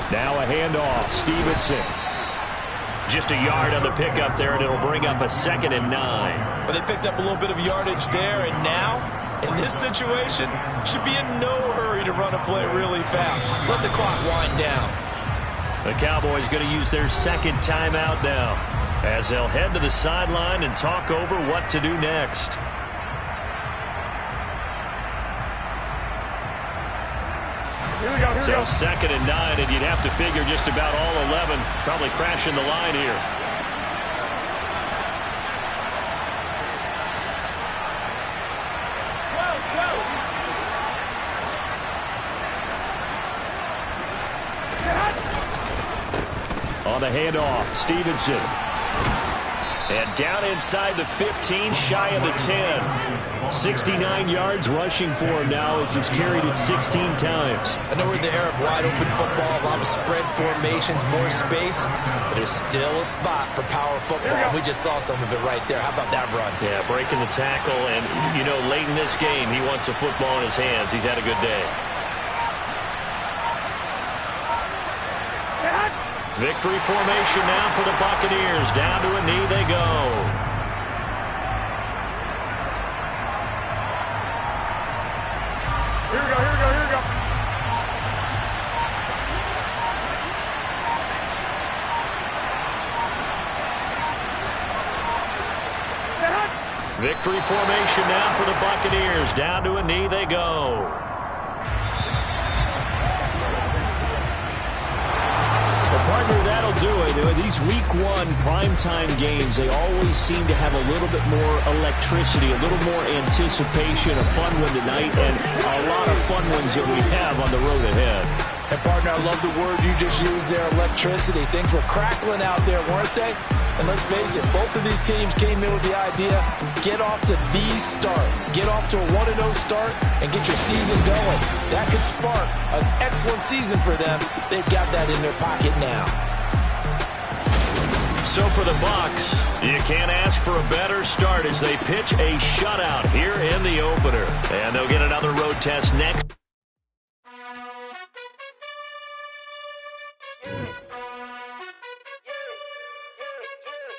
Now a handoff. Stevenson. Just a yard on the pickup there, and it'll bring up a 2nd and 9. But they picked up a little bit of yardage there, and now, in this situation, should be in no hurry to run a play really fast. Let the clock wind down. The Cowboys going to use their 2nd timeout now as they'll head to the sideline and talk over what to do next. So 2nd and 9, and you'd have to figure just about all 11 probably crashing the line here. On the handoff, Stevenson. And down inside the 15, shy of the 10. 69 yards rushing for him now as he's carried it 16 times. I know we're in the era of wide-open football, a lot of spread formations, more space, but there's still a spot for power football. We just saw some of it right there. How about that run? Yeah, breaking the tackle, and, you know, late in this game, he wants the football in his hands. He's had a good day. Victory formation now for the Buccaneers. Down to a knee they go. Here we go, here we go, here we go. Victory formation now for the Buccaneers. Down to a knee they go. Partner, that'll do it. These Week 1 primetime games, they always seem to have a little bit more electricity, a little more anticipation. A fun one tonight, and a lot of fun ones that we have on the road ahead. And, partner, I love the word you just used there, electricity. Things were crackling out there, weren't they? And let's face it, both of these teams came in with the idea, get off to the start. Get off to a 1-0 start and get your season going. That could spark an excellent season for them. They've got that in their pocket now. So for the Bucs, you can't ask for a better start as they pitch a shutout here in the opener. And they'll get another road test next.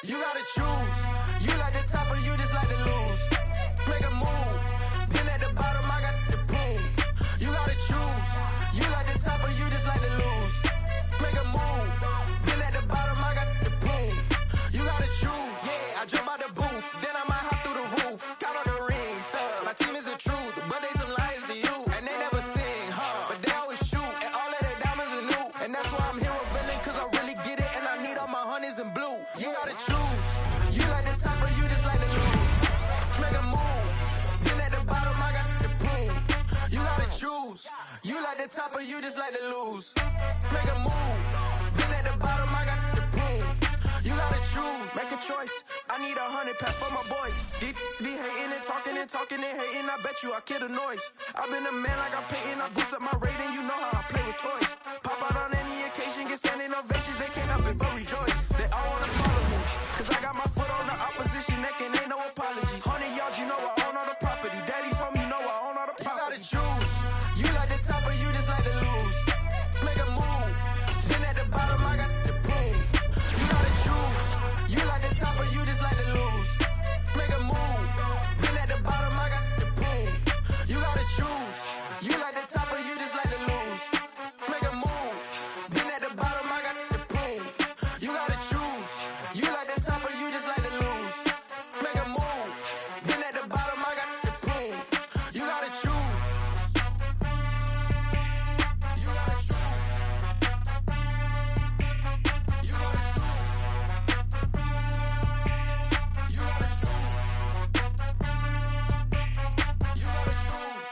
You gotta choose. You like the top or you just like to lose. Make a move. Been at the bottom, I got the prove. You gotta choose. You like the top or you just like to lose. Make a move. Been at the bottom, I got the prove. You gotta choose. Yeah, I jump out the booth. Then I might hop through the roof. Count on the rings. My team is the truth, but they some liars to you. And they never sing, but they always shoot. And all of their diamonds are new. And that's why I'm here revealing, cause I really get it. And I need all my honeys in blue. You gotta choose. You like the top or you just like to lose. Make a move. Been at the bottom, I got the proof. You gotta choose. You like the top or you just like to lose. Make a move. Been at the bottom, I got the proof. You gotta choose. Make a choice. I need 100 pack for my boys. Be hating and talking and hating. I bet you I kill the noise. I've been a man like I'm Peyton. I boost up my rating. You know how I play with toys. Pop out on any occasion, get standing ovations. They can't help it but rejoice. They all wanna follow me. Cause I got my foot on the opposition neck and ain't no apologies. 100 yards, you know I own all the property. Daddy's home, you know I own all the property. You gotta choose. You like the top or you just like to lose. Make a move. Been at the bottom, I got the proof. You gotta choose. You like the top or you just like to lose. Make a move. Been at the bottom, I got the proof. You gotta choose. You like the top or you just like to lose. Make a move. Been at the bottom, I got the proof. You gotta choose. You like the top or you just like to lose. Make a move. Been at the bottom, I got the proof. You gotta choose. You gotta choose. You gotta choose. You gotta choose. You gotta choose.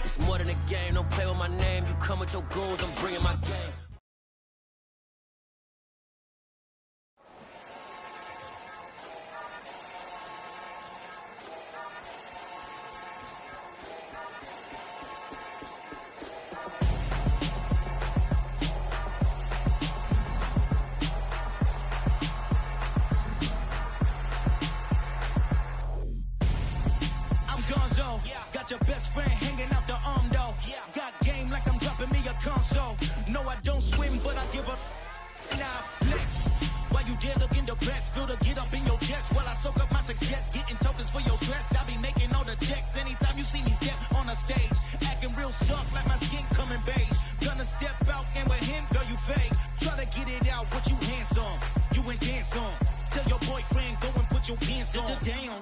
It's more than a game, don't play with my name. You come with your goons, I'm bringing my game. I'm Gonzo, got your best friend hanging out the arm though. Got game like I'm dropping me a console. No, I don't swim, but I give up. Now, next. While you there looking the best, feel the get up in your chest while I soak up my success. Getting tokens for your stress, I be making all the checks. Anytime you see me step on a stage, acting real soft like my skin coming beige. Gonna step out and with him, girl, you fake. Try to get it out, but you handsome. You ain't dance on. Tell your boyfriend, go and put your pants on. Down.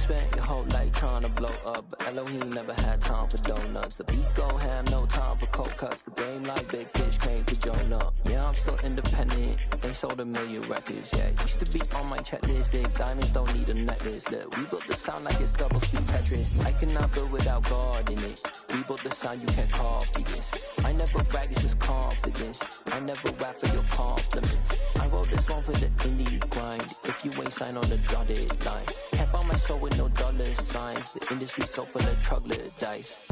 spent your whole life trying to blow up, but Elohim never had time for donuts. The beat go ham, no time for cold cuts. The game like Big Fish came to Jonah. Yeah, I'm still independent. They sold 1 million records. Yeah, used to be on my checklist. Big diamonds don't need a necklace. Look, we built the sound like it's double speed Tetris. I cannot build without God in it. We built the sound, you can't copy this. I never brag, it's just confidence. I never rap for your compliments. I wrote this one for the indie grind. If you ain't signed on the dotted line, can't buy my soul with no dollar signs. The industry so full of troglodytes.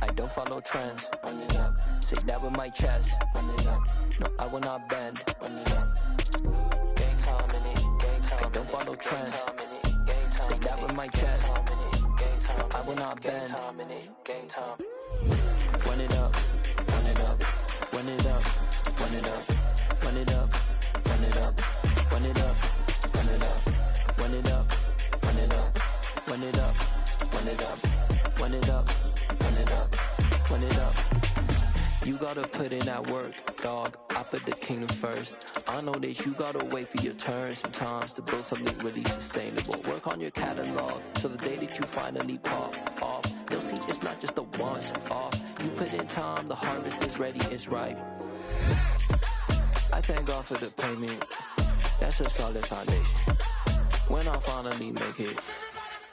I don't follow trends. Run it up. Say that with my chest. Run it up. No, I will not bend. Run it up. Gang time in it. Gang time. I don't follow trends. Say that with my chest. No, I will not bend. Gang time. Run it up. Run it up. Run it up. Run it up. Run it up. Run it up. Run it up. Run it up. Run it up. Run it up. Run it up. Run it up. Run it up. Run it up. Run it up. You gotta put in that work, dog. I put the kingdom first. I know that you gotta wait for your turn sometimes to build something really sustainable. Work on your catalog, so the day that you finally pop off, they'll see it's not just a once off. You put in time, the harvest is ready, it's ripe. I thank God for the payment. That's a solid foundation. When I finally make it,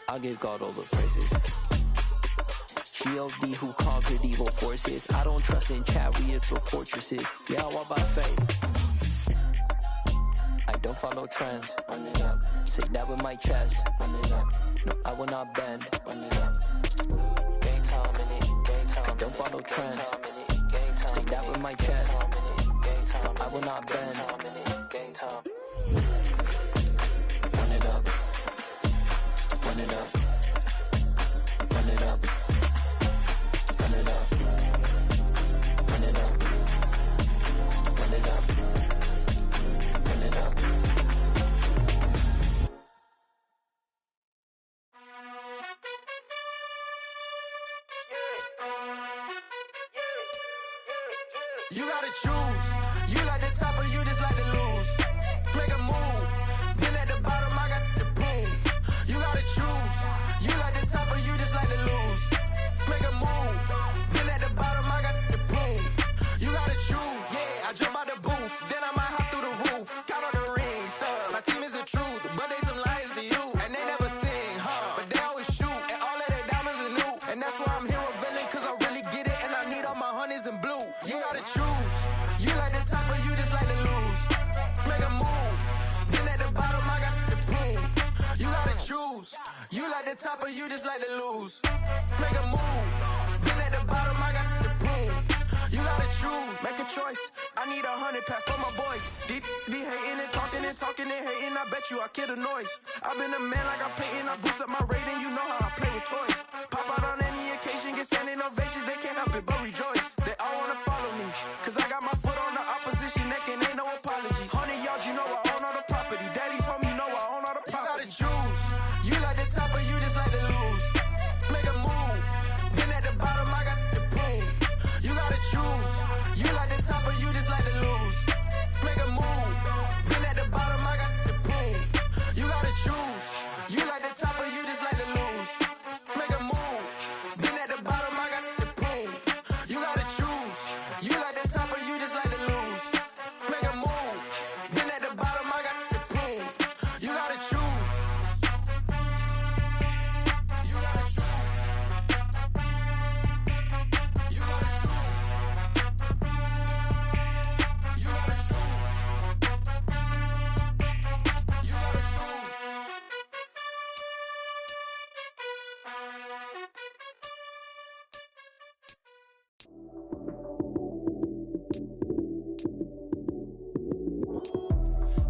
I'll give God all the praises. G.O.D. who conquered evil forces. I don't trust in chariots or fortresses. Yeah, I walk by faith. I don't follow trends. Run it up. Say that with my chest. Run it up. No, I will not bend. Run it up. Gang time in it. Gang time. I don't follow trends. Say that with my chest. No, I will not bend. Gang time. Run it up. Run it up. Run it up. Run it up. Run it up. Run it up. Run it up. You gotta choose. You like the top or you just like to lose. Make a move. Been at the bottom, I got the proof. You gotta choose. You like the top or you just like to lose. Make a move. Been at the bottom, I got the proof. You gotta choose. Yeah, I jump out the booth, then I might hop through the roof. Count all the rings, stuff. My team is the truth, but they some liars to you. And they never sing, but they always shoot. And all of their diamonds are new. And that's why I'm here revealing, cause I really get it. And I need all my honeys in blue. You gotta choose. You like the top or you just like to lose. Make a move. Been at the bottom, I got the proof. You gotta choose. You like the top or you just like to lose. Make a move. Been at the bottom, I got the proof. You gotta choose. Make a choice. I need 100 pack for my boys. Deep be hating and talking and hating. I bet you I kill the noise. I've been a man like I'm painting. I boost up my rating. You know how I play with toys. Pop out on any occasion, get standing ovations. They can't help it but rejoice. They all wanna follow me, cause I got my foot on the opposition neck and ain't no apologies. 100 yards, you know I own all the property. Daddy's home, you know I own all the property. You gotta choose. You like the top or you just like to lose. Make a move. Been at the bottom, I got the proof. You gotta choose. You like the top or you just like to lose. Make a move. Been at the bottom, I got the proof. You gotta choose. You like the top or you just like to lose. Make a move. Been at the bottom, I got the proof. You gotta choose. You like the top or you just like to lose. Make a move. Been at the bottom, I got the proof. You gotta choose. You gotta choose. You gotta choose. You gotta choose. You gotta choose.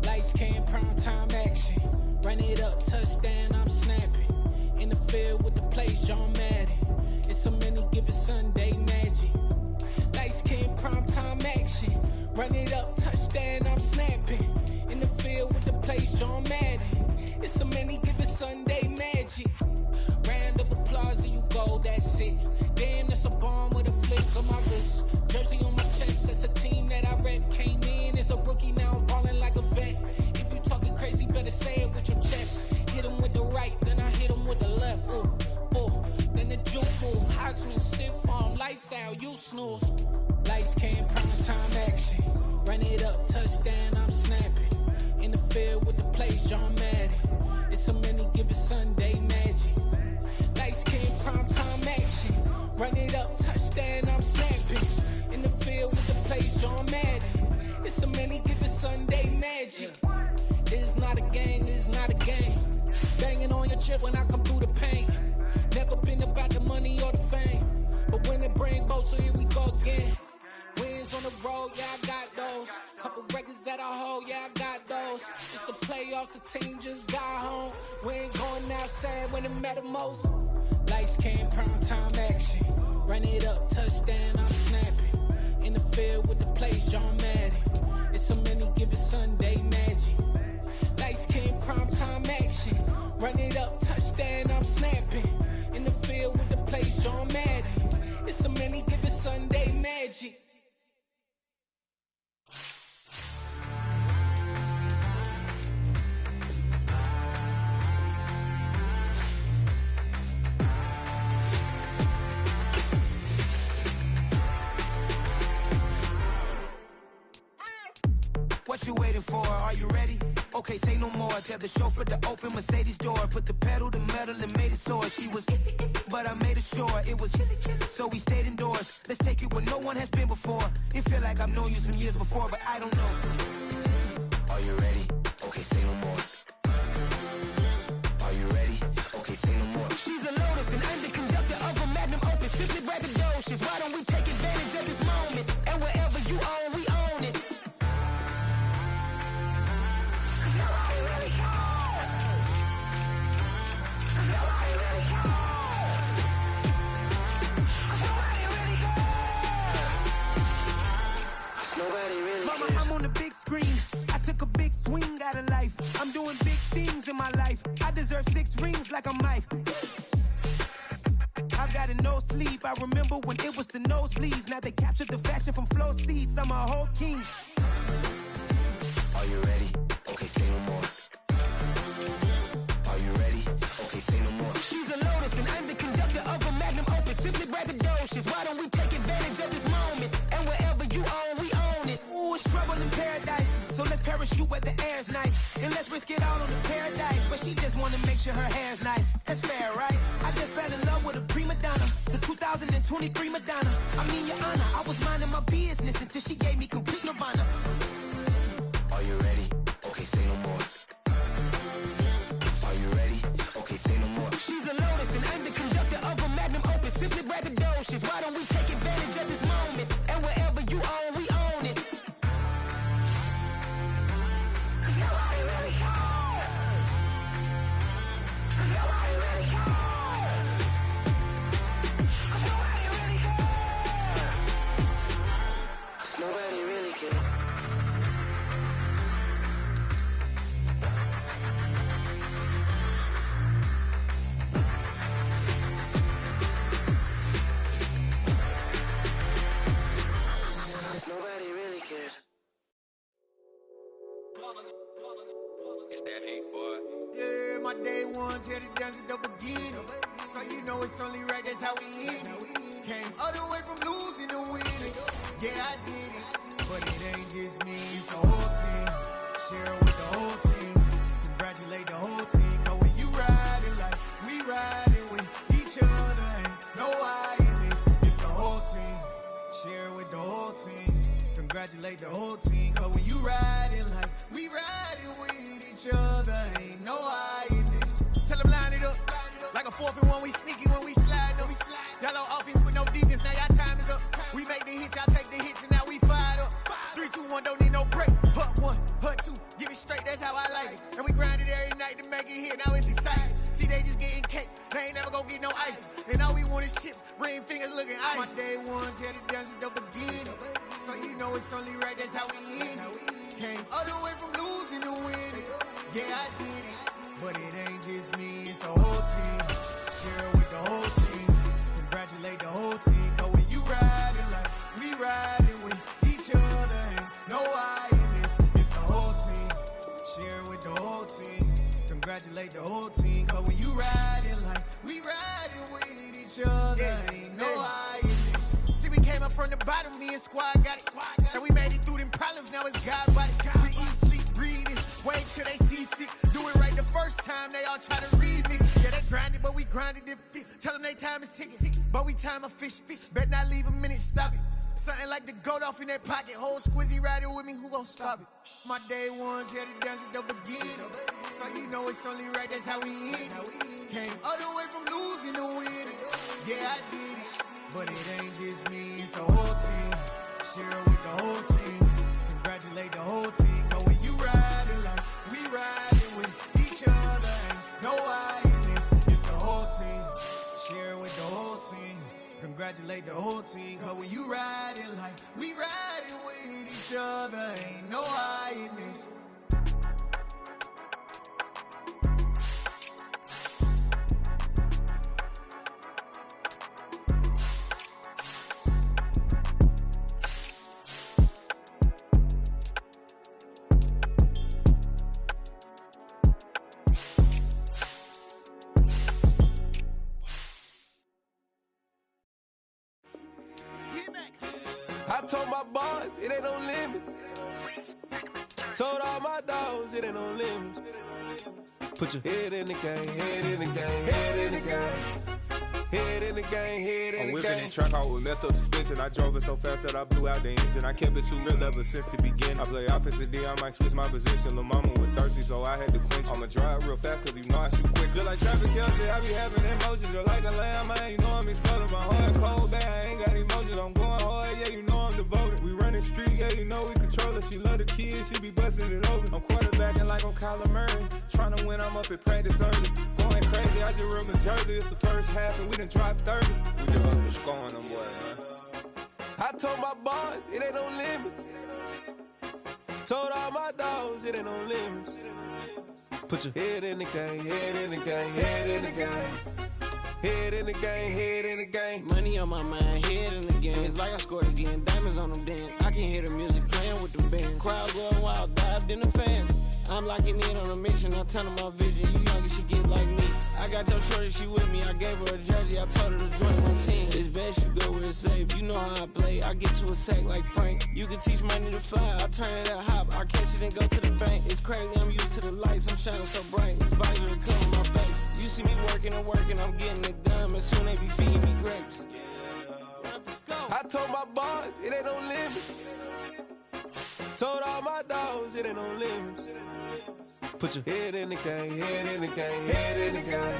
Lights came, prime time action. Run it up, touchdown, I'm snapping. In the field with the plays, John Madden. It's so many, give it Sunday magic. Lights came, prime time action. Run it up, touchdown, I'm snapping. In the field with the plays, John Madden. It's so many, give it Sunday magic. Round of applause and you go, that's it. Damn, that's a bomb with a flick on my wrist. Jersey on my chest, that's a team that I rep. Came in as a rookie, now I'm ballin' like a vet. If you talking crazy, better say it with your chest. Hit him with the right, lights out, you snooze. Lights came, prime time action. Run it up, touchdown, I'm snapping. In the field with the plays, John Madden. It's a many given Sunday magic. Lights came, prime time action. Run it up, touchdown, I'm snapping. In the field with the plays, John Madden. It's a many given Sunday magic. It's not a game, it's not a game. Banging on your chest when I come through the pain. Never been about the money or the fame. But when it bring both, so here we go again. Wins on the road, yeah, I got those. Couple records that I hold, yeah, I got those. It's the playoffs, the team just got home. We ain't going outside when it matter most. Lights came, prime time action. Run it up, touchdown, I'm snapping. In the field with the plays, John Madden. It's a many given Sunday magic. Lights came, prime time action. Run it up, touchdown, I'm snapping. In the field with the plays, John Madden. It's a many given Sunday magic. What you waiting for? Are you ready? Okay, say no more. Tell the chauffeur to open Mercedes door. Put the pedal to metal and made it soar. She was, but I made it sure it was. So we stayed indoors. Let's take it where no one has been before. It feel like I've known you some years before, but I don't know. Are you ready? Okay, say no more. Are you ready? Okay, say no more. She's a Lotus and I'm the conductor of a Magnum Opus. Simply braggadocious. Why don't we take advantage of this moment? And wherever you own, we own it. Mama, I'm on the big screen. I took a big swing out of life. I'm doing big things in my life. I deserve 6 rings like I'm Mike. I've got no sleep. I remember when it was the nosebleeds. Now they captured the fashion from flow seats. I'm a whole king. Are you ready? Okay, say no more. Are you ready? Okay, say no more. She's a Lotus and I'm the conductor of a Magnum Opus. Simply braggadocious. Why don't we take advantage of this moment? And wherever you own, we own it. Ooh, it's trouble in paradise. So let's parachute where the air's nice. And let's risk it all on the paradise. But she just wanna make sure her hair's nice. That's fair, right? I just fell in love with a prima donna. The 2023 Madonna. I mean, your honor, I was minding my business until she gave me complete nirvana. Are you ready? Okay, say no more. Are you ready? Okay, say no more. She's a Lotus and I'm the conductor of a Magnum Opus. Simply braggadocious. Why don't we take advantage of this moment? And wherever you own, we own it. Nobody really cares. Nobody really cares. Nobody really cares. Nobody really cares. Nobody really cares. It's that hate, boy. Yeah, my day ones here to dance at the beginning. So you know it's only right, that's how we end it. Came all the way from losing to winning. Yeah, I did it. But it ain't just me, it's the whole team. Share it with the whole team. Congratulate the whole team. Cause when you riding like we riding with each other, ain't no I in this. It's the whole team. Share it with the whole team. Congratulate the whole team. Cause when you riding like we riding with each other, ain't no I in this. Tell them line it up. Like a 4th and 1, we sneaky when we slide them. Y'all on offense with no defense, now y'all time is up. We make the hits, y'all take the hits, and now we fired up. 3, 2, 1, don't need no break. Hut 1, hut 2, give it straight, that's how I like it. And we grind it every night to make it hit, now it's exciting. See, they just getting cake, they ain't never gonna get no ice. And all we want is chips, ring fingers looking ice. My day ones here to dance at the beginning. So you know it's only right, that's how we end it. Came all the way from losing to winning. Yeah, I did it. But it ain't just me, it's the whole team. Share it with the whole team. Congratulate the whole team. Cause when you riding like we riding with each other, ain't no I in this. It's the whole team. Share it with the whole team. Congratulate the whole team. Cause when you riding like we riding with each other, ain't no I in this. from the bottom, me and squad got it. And we made it through them problems, now it's God body. We eat, sleep, breathe this, wait till they see sick. Do it right the first time, they all try to remix. Yeah, they grinded, but we grinded different. Tell them they time is ticking, but we time a fish. Bet not leave a minute, stop it. Something like the goat off in their pocket. Whole squizzy riding with me, who gon' stop it? My day ones here to dance at the beginning. So you know it's only right, that's how we end. Came all the way from losing to winning. Yeah, I did it, but it ain't just me, it's the whole team. Share it with the whole team. Congratulate the whole team. Cause when you riding like we riding with each other, ain't no I in this, it's the whole team. Share it with the whole team. Congratulate the whole team. Cause when you riding like we riding with each other, ain't no I in this. I told my boys, it ain't no limits. Told all my dogs, it ain't no limits. Put your head in the game, head in the game, head in the game. Head in the game, head in the game. I'm whipping and track out with messed up suspension. I drove it so fast that I blew out the engine. I kept it too real ever since the beginning. I play offensive D, I might switch my position. Lil' mama was thirsty, so I had to quench. I'ma drive real fast, cause you know I shoot quick. Just like traffic Kelsey, I be having emotions. Just like a lamb, man, you know I'm exploding. My heart cold, bad, I ain't got emotions. I'm going hard, yeah, you know I'm devoted. We running streets, yeah, you know we control it. She love the kids, she be busting it over. I'm quarterbacking like I'm Kyler Murray. Trying to win, I'm up at practice early. Going crazy, I just real Jersey. It's the first half and we done dropped 30. We just up to scoring them, boy, man. I told my boys, it ain't no limits. Told all my dogs, it ain't no limits. Put your head in the game, head in the game, head in the game. Head in the game, head in the game. Money on my mind, head in the game. It's like I scored again, diamonds on them dance. I can hear the music playing with the bands. Crowd going wild, dived in the fans. I'm locking in on a mission, I'm telling my vision. You young and she get like me. I got your shorty, she with me. I gave her a jersey, I told her to join my team. It's best you go where it's safe. You know how I play. I get to a sack like Frank. You can teach money to fly. I turn it at hop. I catch it and go to the bank. It's crazy, I'm used to the lights. I'm shining so bright. This visor will cover my face. You see me working and working, I'm getting it done. And soon they be feeding me grapes. I told my boys, it ain't no limits. Told all my dogs, it ain't no limits. Put your head in the game, head in the game, head in the game.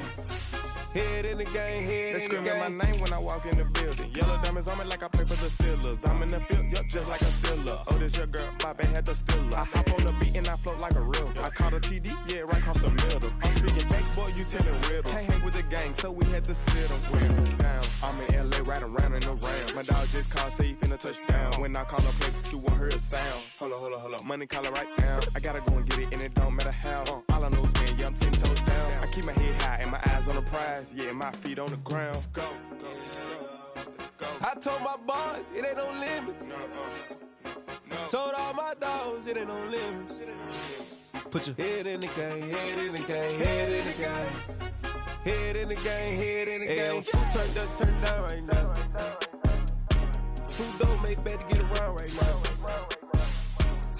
Head in the game, head in the game. They screaming my name when I walk in the building. Yellow diamonds on me like I play for the Steelers. I'm in the field, yup, just like a Steeler. Oh, this your girl, my band had the Steeler. I hop on the beat and I float like a real. I caught a TD, yeah, right across the middle. I'm speaking next, boy, you telling riddles. Can't hang with the gang, so we had to sit them down. I'm in LA, right around in the round. My dog just called, say he finna touchdown. When I call a play, you won't hear a sound. Hold up, money calling right now. I gotta go and get it, and it don't matter how. All I know is man, yeah, I'm 10 toes down. I keep my head high and my eyes on the prize. Yeah, my feet on the ground. Let's go. Let's go. I told my boys, it ain't no limits. No. Told all my dogs, it ain't no limits. Put your head in the game, head in the game, head in the game. Head in the game, head in the game. Turn down right now. Two don't make bad to get around right now.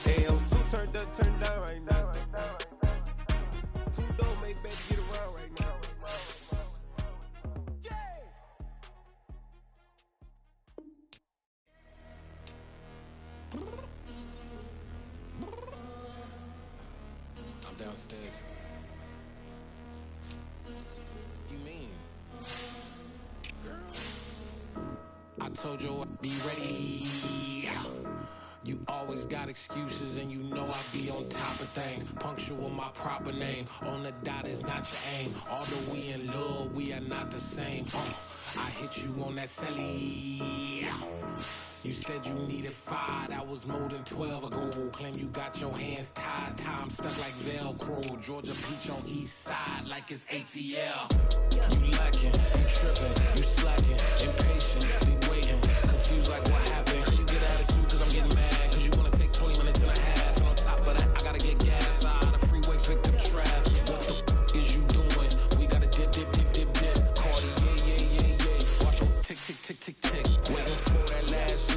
Hey, I'm two turned up, turn down right now. Two don't make bad to get around right now. I'm downstairs. You mean? Girl. I told you I'd be ready. You always got excuses and you know I be on top of things. Punctual my proper name. On the dot is not your aim. Although we in love, we are not the same. I hit you on that celly. You said you needed 5, that was more than 12 ago. Claim you got your hands tied, time stuck like Velcro. Georgia Peach on east side like it's ATL. You lacking, you tripping, you slacking, impatient, be waiting, confused like what happened. How you get attitude cause I'm getting mad, cause you wanna take 20 minutes and a half. And on top of that, I gotta get gas out of the freeway, pick up traffic. What the is you doing? We gotta dip. Cardi, yeah. Watch your tick. Waiting for that last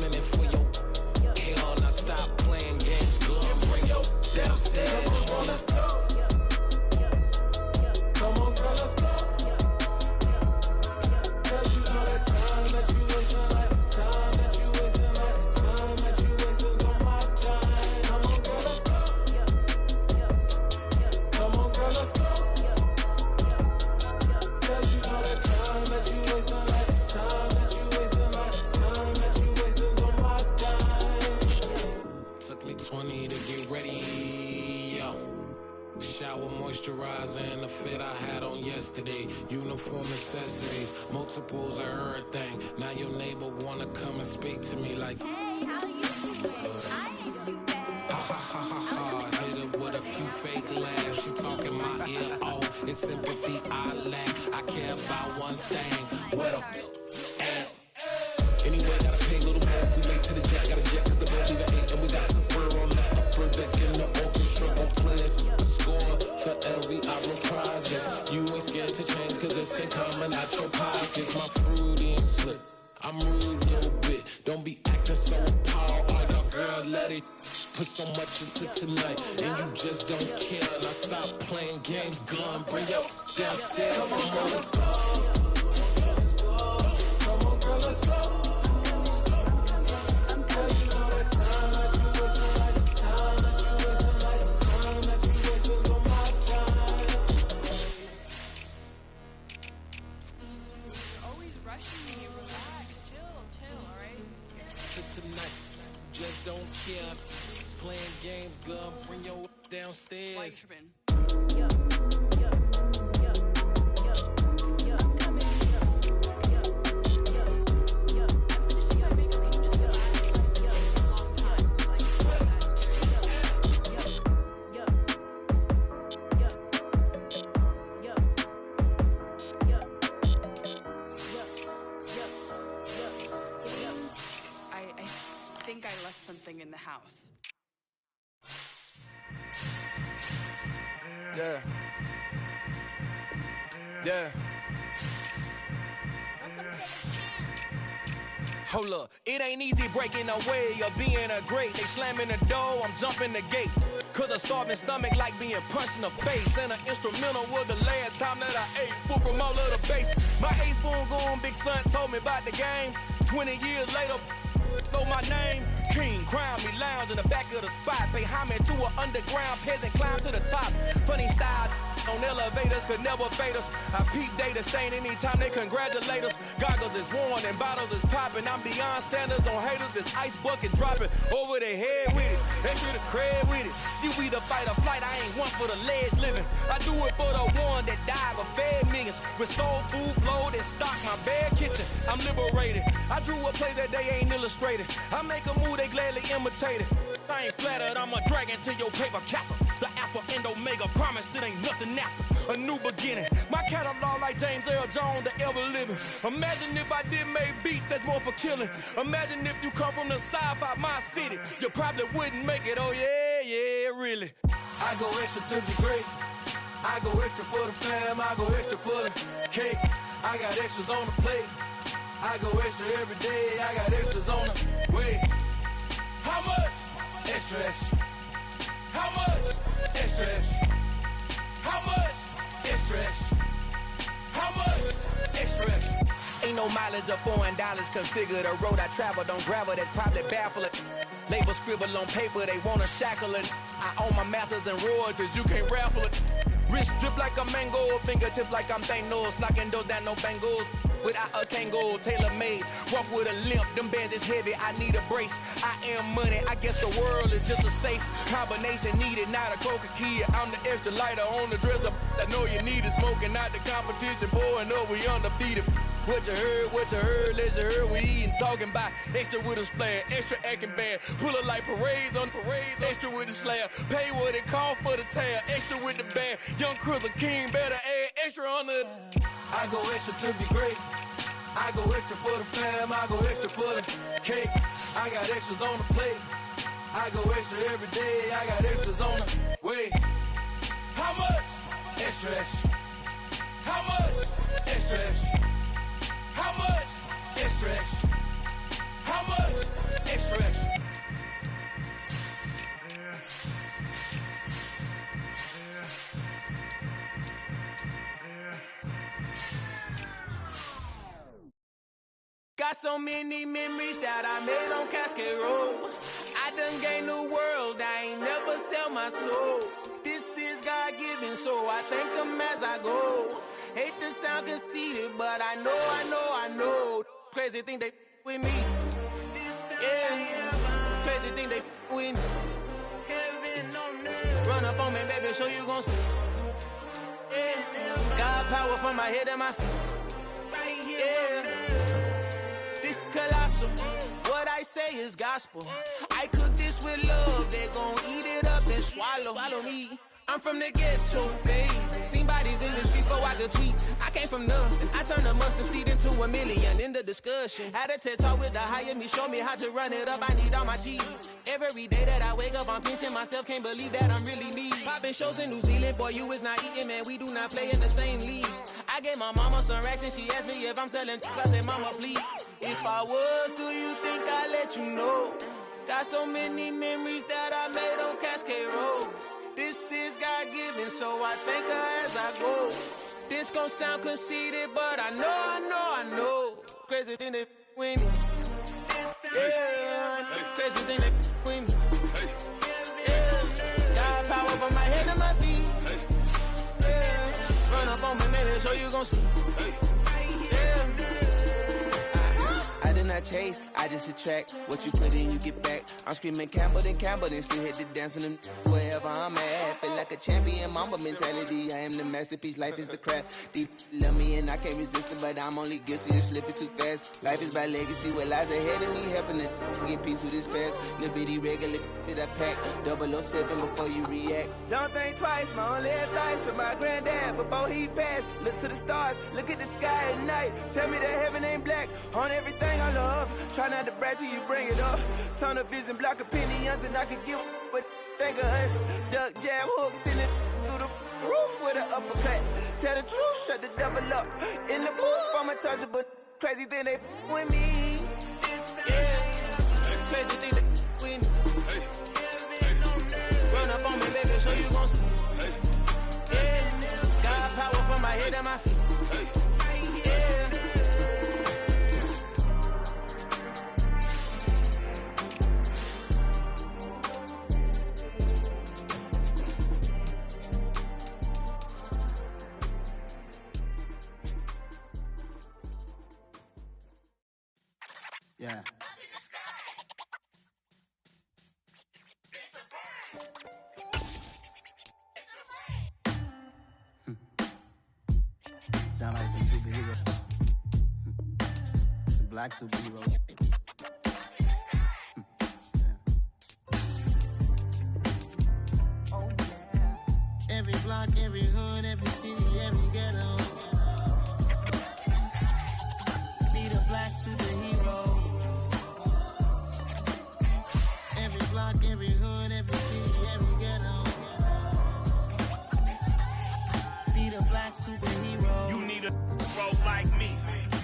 yesterday. Uniform necessities, multiples of everything. Now your neighbor wanna come and speak to me like, hey, how you doing? I ain't too bad. Ha ha ha ha ha. Hit her with a few fake laughs. She talking my ear off. It's sympathy I lack. I care about one thing. What up? Anyway, gotta pay a little more if we late to the jack. Got a jet cause the road leave at 8. And we got some fur on the upper deck in the orchestra. Gon' play a score for every hour project. You ain't scared to change cause it's ain't coming out your pockets. My fruity and slip. I'm rude a little bit. Don't be acting so appalled. All y'all girl, let it put so much into tonight. And you just don't care. Now stop playing games. Gun, bring your downstairs. Come on, let's go. Come on, girl, let's go. Tonight, just don't care. Playing games, girl, bring your downstairs. I think I left something in the house. Yeah. Yeah. Hold up, it ain't easy breaking away or being a great. They slamming the door, I'm jumping the gate. Cause a starving stomach like being punched in the face. And an instrumental was the last time that I ate food from all of the bass. My ace boom goon big son told me about the game. 20 years later, know my name. King, crown me, lounge in the back of the spot. Pay homage to an underground peasant, climb to the top. Funny style on elevators could never fade us. I peep data stain anytime they congratulate us. Goggles is worn and bottles is popping. I'm beyond Sanders on haters. This ice bucket dropping over their head with it. Extra the cred with it. You either fight or flight. I ain't one for the ledge living. I do it for the one that died but fed millions. With soul food flowed and stocked my bare kitchen. I'm liberated. I drew a play that they ain't illustrated. I make a move they gladly imitate it. I ain't flattered, I'm a dragon to your paper castle. The Alpha and Omega, promise it ain't nothing after. A new beginning, my catalog like James Earl Jones, the ever living. Imagine if I did make beats that's more for killing. Imagine if you come from the sci-fi my city. You probably wouldn't make it, oh yeah, really. I go extra to be great. I go extra for the fam, I go extra for the cake. I got extras on the plate. I go extra every day, I got extras on the way. How much? Extra, extra. How much? Extra, extra. How much? Extra, extra. How much? Extra, extra. Ain't no mileage of $4 configure the road I travel. Don't gravel that probably baffle it. Label scribble on paper, they wanna shackle it. I own my masters and royalties, you can't raffle it. Wrist drip like a mango, fingertips like I'm Thanos. Knocking those down, no bangles. Without a Kango, tailor-made. Walk with a limp, them bands is heavy, I need a brace. I am money, I guess the world is just a safe combination needed, not a coca key. I'm the extra lighter on the dresser. I know you need it, smoking out the competition, pouring up, we undefeated. What you heard, let's you heard, we eating, talking about extra with a splash, extra acting bad. Pull it like parades on parades, extra with the slab. Pay what it call for the tab, extra with the band. Young Chris, a king, better add extra on the. I go extra to be great. I go extra for the fam, I go extra for the cake. I got extras on the plate. I go extra every day, I got extras on the way. How much? Extra, extra. How much? Extra, extra. How much? Extra, extra. How much? Extra, extra. Got so many memories that I made on Cascade Road. I done gained the world, I ain't never sell my soul. This is God-given, so I thank him as I go. Hate to sound conceited, but I know. Crazy thing they with me. Yeah, crazy thing they with me. Run up on me, baby, show you gon' see. Yeah. God power from my head and my feet. Yeah. This colossal. What I say is gospel. I cook this with love. They gon' eat it up and swallow me. I'm from the ghetto, babe. Seen bodies in the street before I could tweet. I came from nothing. I turned a mustard seed into $1 million in the discussion. Had a TED talk with the higher me, show me how to run it up. I need all my cheese. Every day that I wake up, I'm pinching myself. Can't believe that I'm really me. Popping shows in New Zealand, boy, you is not eating, man. We do not play in the same league. I gave my mama some racks and she asked me if I'm selling. I said, mama, please. If I was, do you think I'd let you know? Got so many memories that I made on Cascade Road. This is God-given, so I thank her as I go. This gon' sound conceited, but I know. Crazy thing that with me. Yeah, crazy thing that with me. Yeah, God power from my head to my feet. Yeah, run up on me, maybe so you gon' see. Yeah. I did not chase, I just attract. What you put in, you get back. I'm screaming Campbell, then still hit the dancing and wherever I'm at. Feel like a champion, mamba mentality. I am the masterpiece, life is the craft. Deep love me and I can't resist it, but I'm only guilty of slipping too fast. Life is by legacy, what lies ahead of me, helping to get peace with his past. Little bitty regular that I pack, 007 before you react. Don't think twice, my only advice for my granddad before he passed. Look to the stars, look at the sky at night. Tell me that heaven ain't black on everything I love. Try not to brag till you bring it up. Tunnel vision, block opinions, and I could give what think of us. Duck jab hooks in it through the roof with an uppercut. Tell the truth, shut the devil up. In the booth, I'm untouchable. Crazy thing they with me. Yeah, crazy thing they with me. Run up on me, baby, so you gon' see. Yeah, God power from my head and my feet. Yeah. Yeah. Sound like some superheroes. Some black superheroes. Oh, yeah. Every block, every hood, every city, every ghetto. Need a black superhero. Every block, every hood, every city, every ghetto. Need a black superhero. You need a role like me.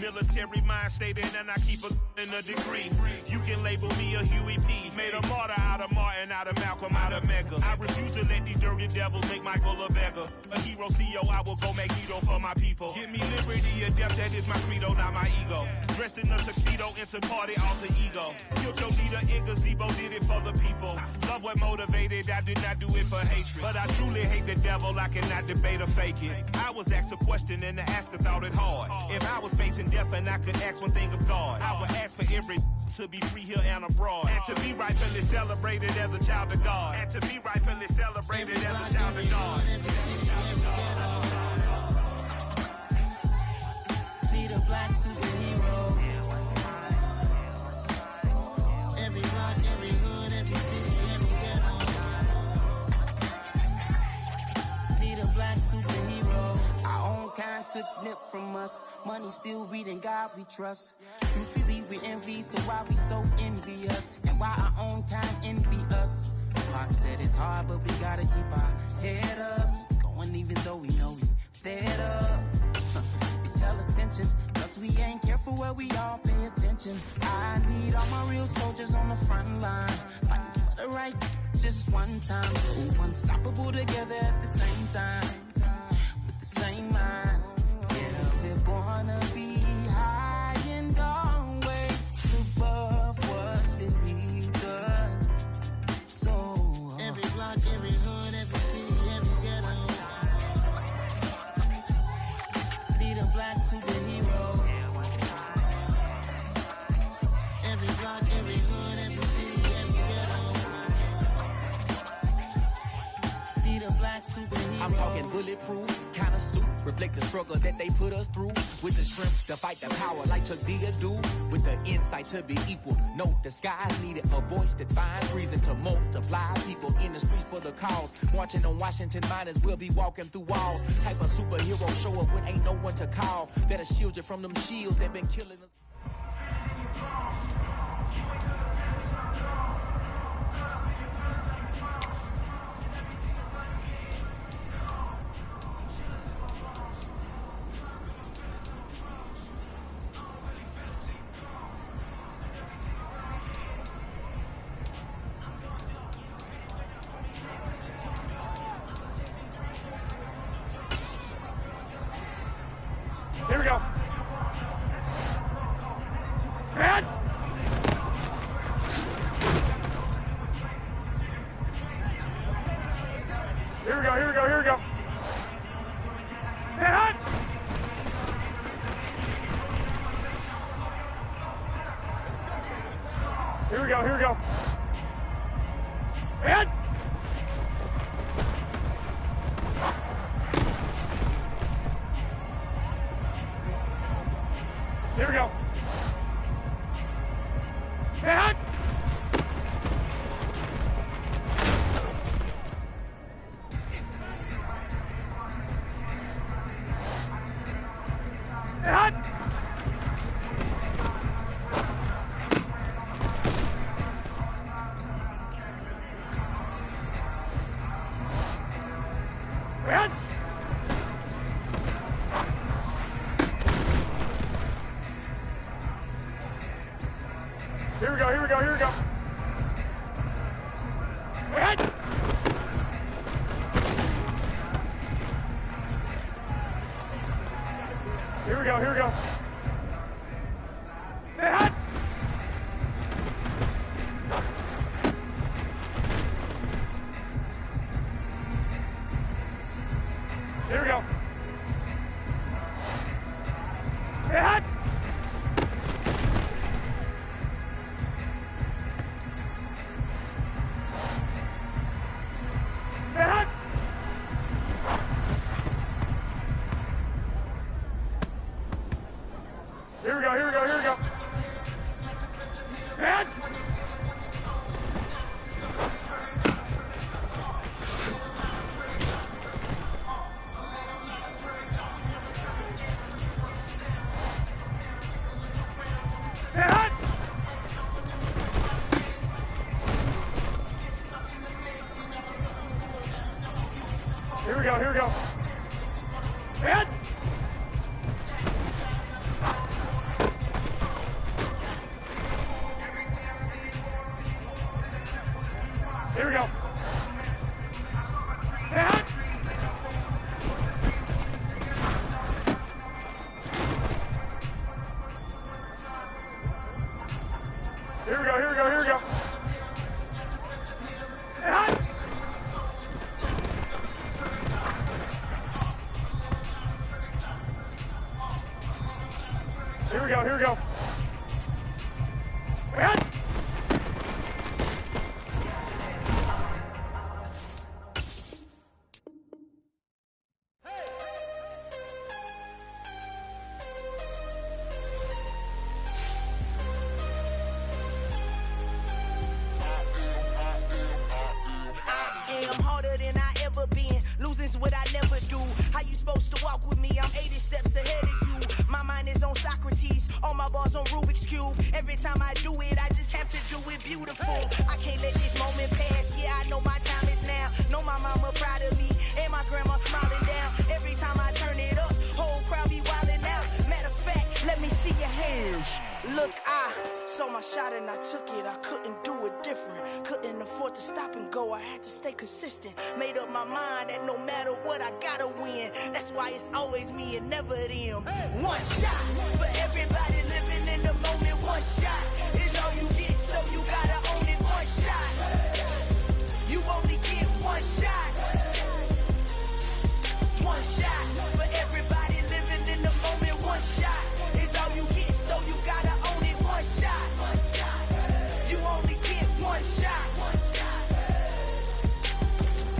Military mind stated, and I keep a in a degree. You can label me a Huey P. Made a martyr out of Martin, out of Malcolm, out of Mega. I refuse to let these dirty devils make Michael a beggar. A hero CEO, I will go Magneto for my people. Give me liberty or death, that is my credo, not my ego. Dressed in a tuxedo, into party, alter ego. Killed your leader in gazebo, did it for the people. Love what motivated, I did not do it for hatred. But I truly hate the devil, I cannot debate or fake it. I was asked a question and the asker thought it hard. If I was facing death and I could ask one thing of God, I would ask for every to be free here and abroad. And to be rightfully celebrated as a child of God. And to be rightfully celebrated as a child of God. Need a black superhero. Every block, every hood, every city, every ghetto. Need a black superhero. Our own kind took nip from us. Money still reading God we trust. Truthfully we envy, so why we so envious? And why our own kind envy us? Pac said it's hard, but we gotta keep our head up. Going even though we know we fed up. It's hella tension, plus we ain't careful where we all pay attention. I need all my real soldiers on the front line, fighting for the right just one time. So unstoppable together at the same time, with the same mind. Yeah, we're born to be high and always above what's beneath us. So every block, every hood, every city, every ghetto. Need a black superhero. Every block, every hood, every city, every ghetto. Need a black superhero. I'm talking bulletproof kind of suit. Reflect the struggle that they put us through. With the strength to fight the power like Chuck D do. With the insight to be equal. No disguise needed. A voice that finds reason to multiply. People in the streets for the cause. Marching on Washington miners will be walking through walls. Type of superhero show up when ain't no one to call. That'll shield you from them shields that been killing us. Here we go. Head. Here we go, here we go, here we go. Head. Here we go, here we go. Head. Here we go. Head. Head. Head. Here we go, here we go, here we go. Head. Here we go, here we go. Head. Here we go. Head. Head. Here we go, here we go, here we go. Head. Head. Here we go, here we go. Head. Here we go. Head. Here we go, here we go, here we go. Head. Here we go, here we go. Head. am harder than I ever been. Losing's what I never do. How you supposed to walk with me? I'm 80 steps ahead of you. My mind is on Socrates, all my bars on Rubik's Cube. Every time I do it, I just have to do it beautiful. I can't let this moment pass. Yeah, I know my time is now. Know my mama proud of me, and my grandma smiling down. Every time I turn it up, whole crowd be wilding out. Matter of fact, let me see your hands. Look, I saw my shot and I took it. I couldn't do it different. Couldn't afford to stop and go. I had to stay consistent. Made up my mind that no matter what, I gotta win. That's why it's always me and never them. One shot for everybody living in the moment. One shot is all you get, so you gotta own it. One shot. You only get one shot. One shot for everybody living in the moment. One shot is all you get, so you gotta own it. One shot. You only get one shot.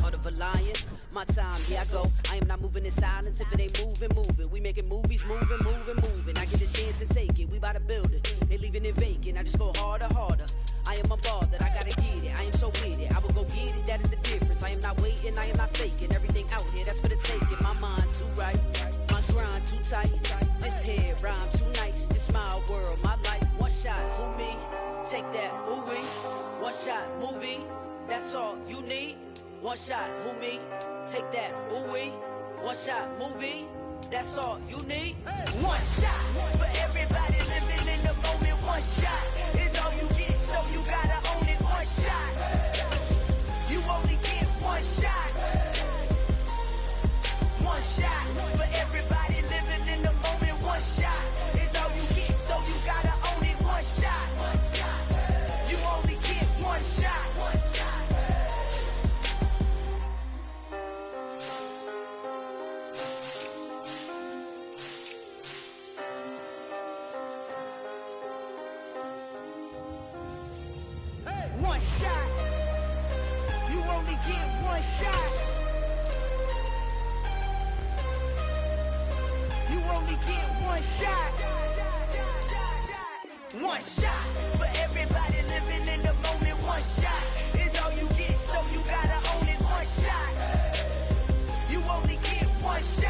Heart of a lion, my time, here I go. I am not moving in silence. If it ain't moving, move it. We making movies, moving. I get a chance to take it. We bout to build it. They leaving it vacant. I just go harder. I am a ball that I gotta get it. I am so with it. I will go get it. That is the difference. I am not waiting. I am not faking. Everything out here, that's for the taking. My mind too right. My grind too tight. This here rhyme too nice. This my world, my life. One shot, who me? Take that, who we? One shot, movie. That's all you need. One shot, who me? Take that, who we? One shot, movie. That's all you need. One shot for everybody living in the moment. One shot is all you get, so you gotta own it. One shot. You only get one shot. One shot for everybody living in the moment. One shot is all you get, so you gotta own it. One shot. You only get one shot. One shot. You only get one shot. You only get one shot. One shot for everybody living in the moment. One shot is all you get, so you gotta own it. One shot. You only get one shot.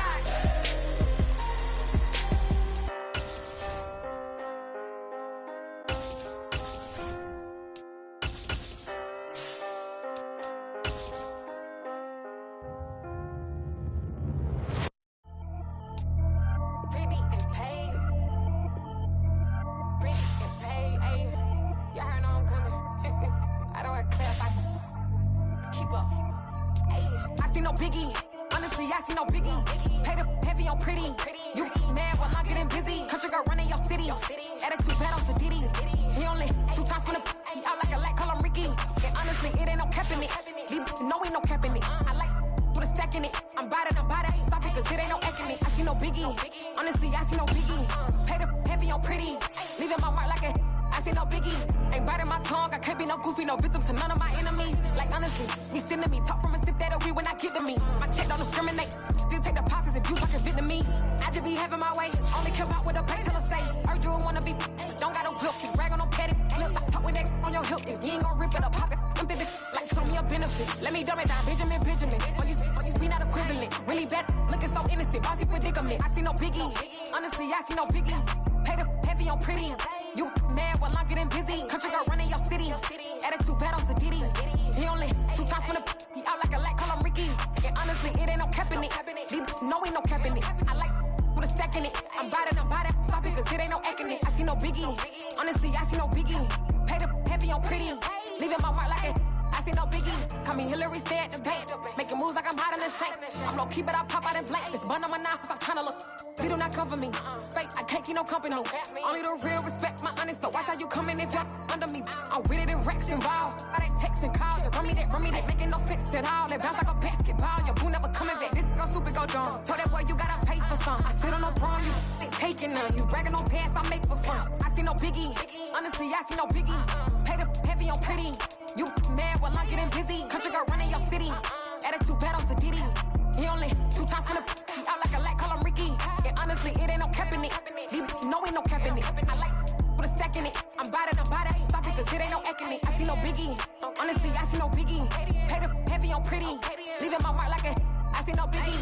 Only the real respect my honest, so watch how you coming if you're under me. I'm with it in Rex involved. I they texting calls, and run me that, making no sense at all. It bounce like a basketball, your boo never coming back. This go stupid, go dumb. Told that boy you gotta pay for some. I sit on no throne, you ain't taking none. You bragging on pants, I make for fun. I see no biggie, honestly, I see no biggie. Pay the heavy on pretty. You mad while I'm getting busy. Country girl running your city. Attitude bad on Sadiddy. He only 2 times from the he out like a lack, call him Ricky. And honestly, it ain't no cap in it. These know ain't no cap in it. I like with a stack in it. I'm about it. Stop it, cause it ain't no acting it. I see no biggie. Honestly, I see no biggie. Pay the heavy on pretty. Leaving my mark like a I see no biggie.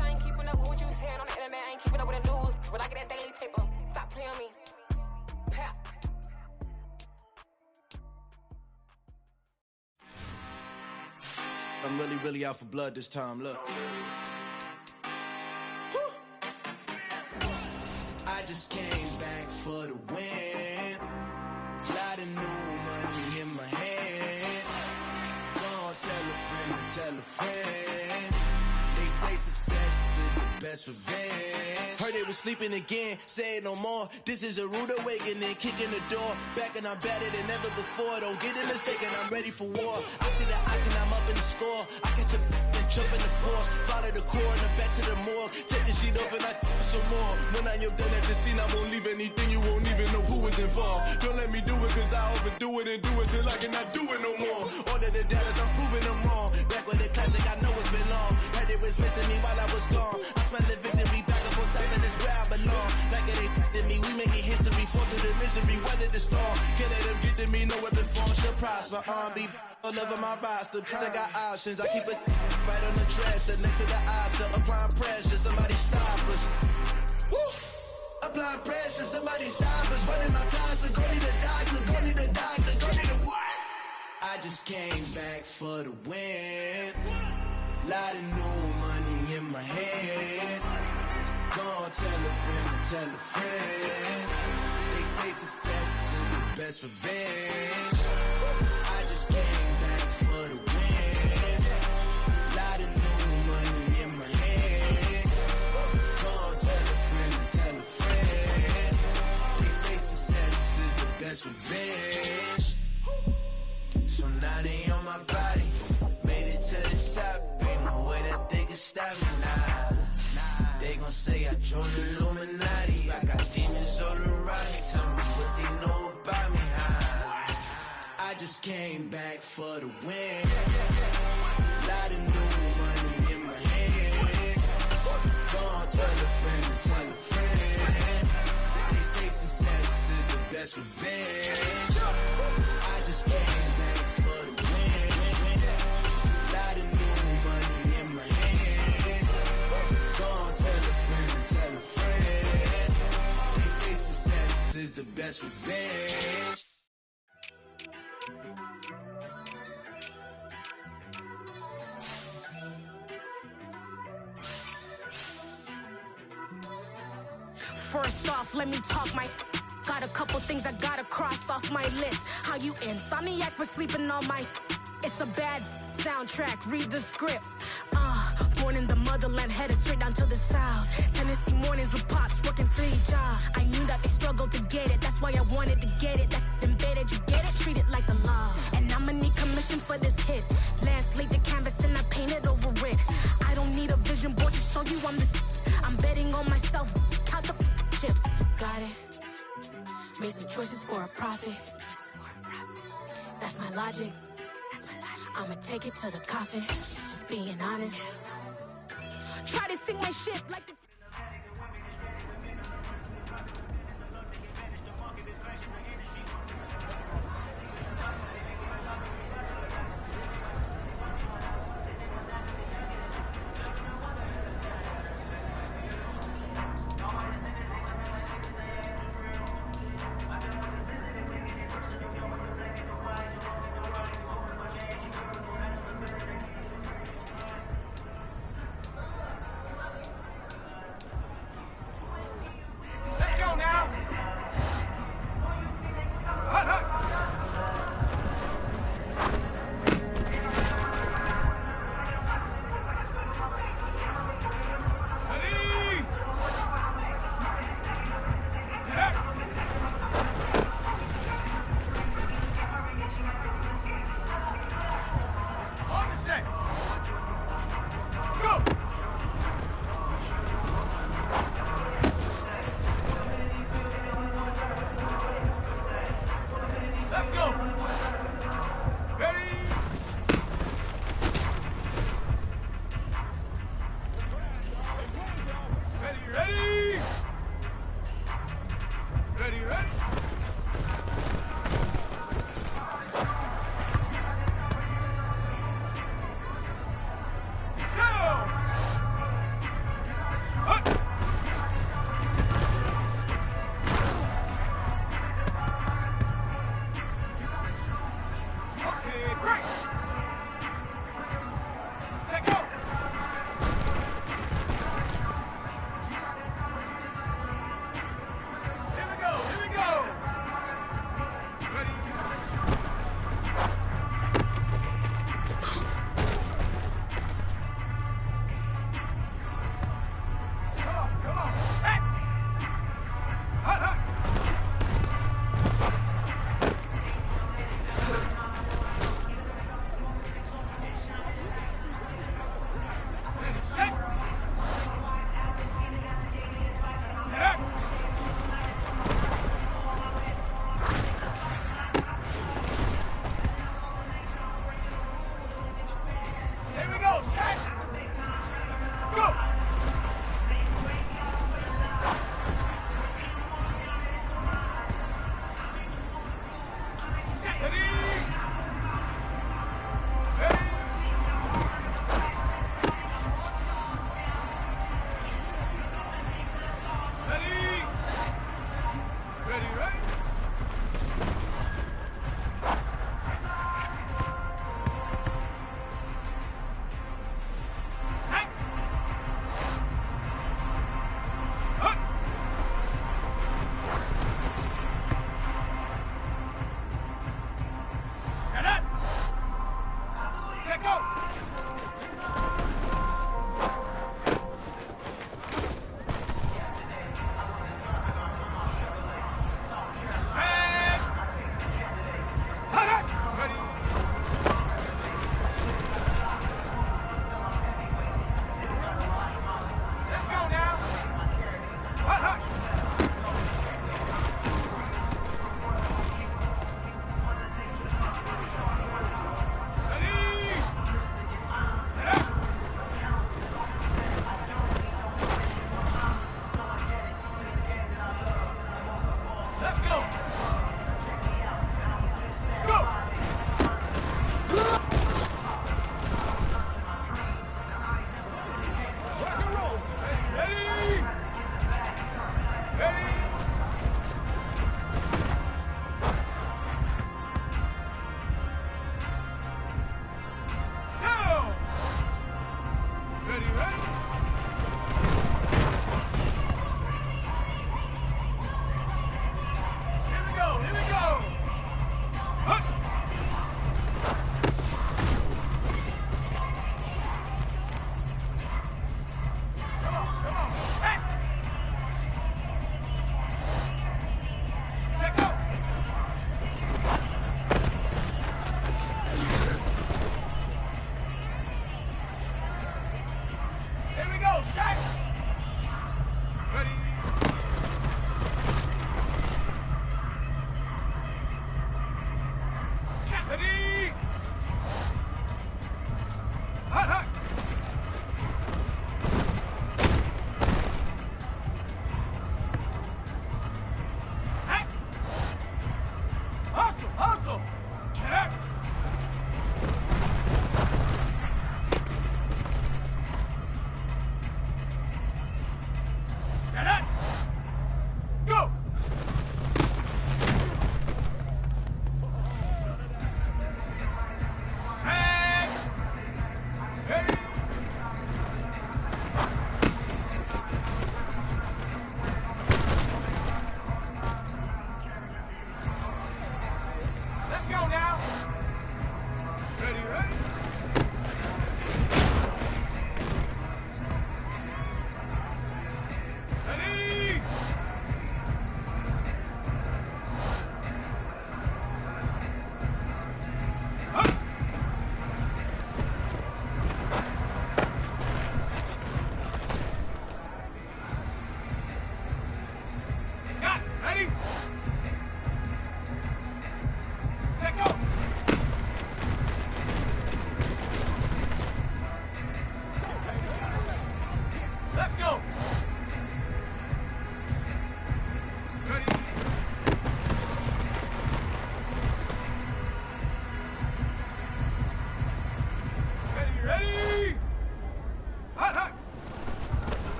I ain't keeping up with what you saying on the internet. I ain't keeping up with the news. But I get that daily paper. Stop playing me. Pap. I'm really out for blood this time, look. I just came back for the win. Fly the new money in my hand. Don't tell a friend. They say success is the best revenge. Heard they was sleeping again, say it no more. This is a rude awakening, kicking the door. Back and I'm better than ever before. Don't get it mistaken, I'm ready for war. I see the option, I'm up in the score. I catch a and jump in the course. Follow the core and the back to the morgue. Take the sheet off and I some more. When I am done at the scene, I won't leave anything, you won't even know who was involved. Don't let me do it, cause I overdo it and do it till I cannot do it no more. All of the dollars, I'm proving them wrong. Back with the classic, I know it's been long. Heard it was missing me while I was gone. I smell the victory, back up on top, and it's where I belong. Like it ain't to me, we making history, fall through the misery, weather the storm. Can't let them get to me, no weapon form should prosper. Be all over my roster, I got options. I keep it right on the dresser, next to the Oscar. Applying pressure, somebody stop us. Woo! Applying pressure, somebody stop us. Running my closet, go need a doctor, go need a doctor, go need a what? I just came back for the win. Lot of new money in my head. Gonna tell a friend to tell a friend. They say success is the best revenge. I just came back for the win. Lot of new money in my head. Gonna tell a friend to tell a friend. They say success is the best revenge. So now they on my body. Made it to the top. Ain't no way that they can stop me now. They gon' say I joined the Illuminati. I got demons all around me. Tell me what they know about me, huh? I just came back for the win. Lot of new money in my head. Gonna tell a friend to tell a friend. They say success is the best revenge. I just came back for the win. Lot of new money in my head. Gonna tell a friend to tell a friend. They say success is the best revenge. First off, let me talk my... Got a couple things I gotta cross off my list. How you insomniac for sleeping on my... It's a bad soundtrack, read the script. Born in the motherland, headed straight down to the south. Tennessee mornings with pops, working 3 jobs. I knew that they struggled to get it, that's why I wanted to get it. That embedded, you get it, treat it like a law. And I'ma need commission for this hit. Lance laid the canvas and I painted over it. I don't need a vision board to show you I'm betting on myself, count the chips. Got it. Made some choices for a profit. That's my logic. I'ma take it to the coffin. Just being honest. Try to sing my shit like the...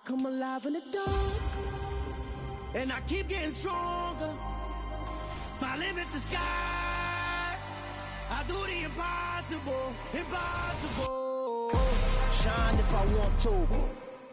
come alive in the dark, and I keep getting stronger. My limit's the sky. I do the impossible, impossible. Shine if I want to.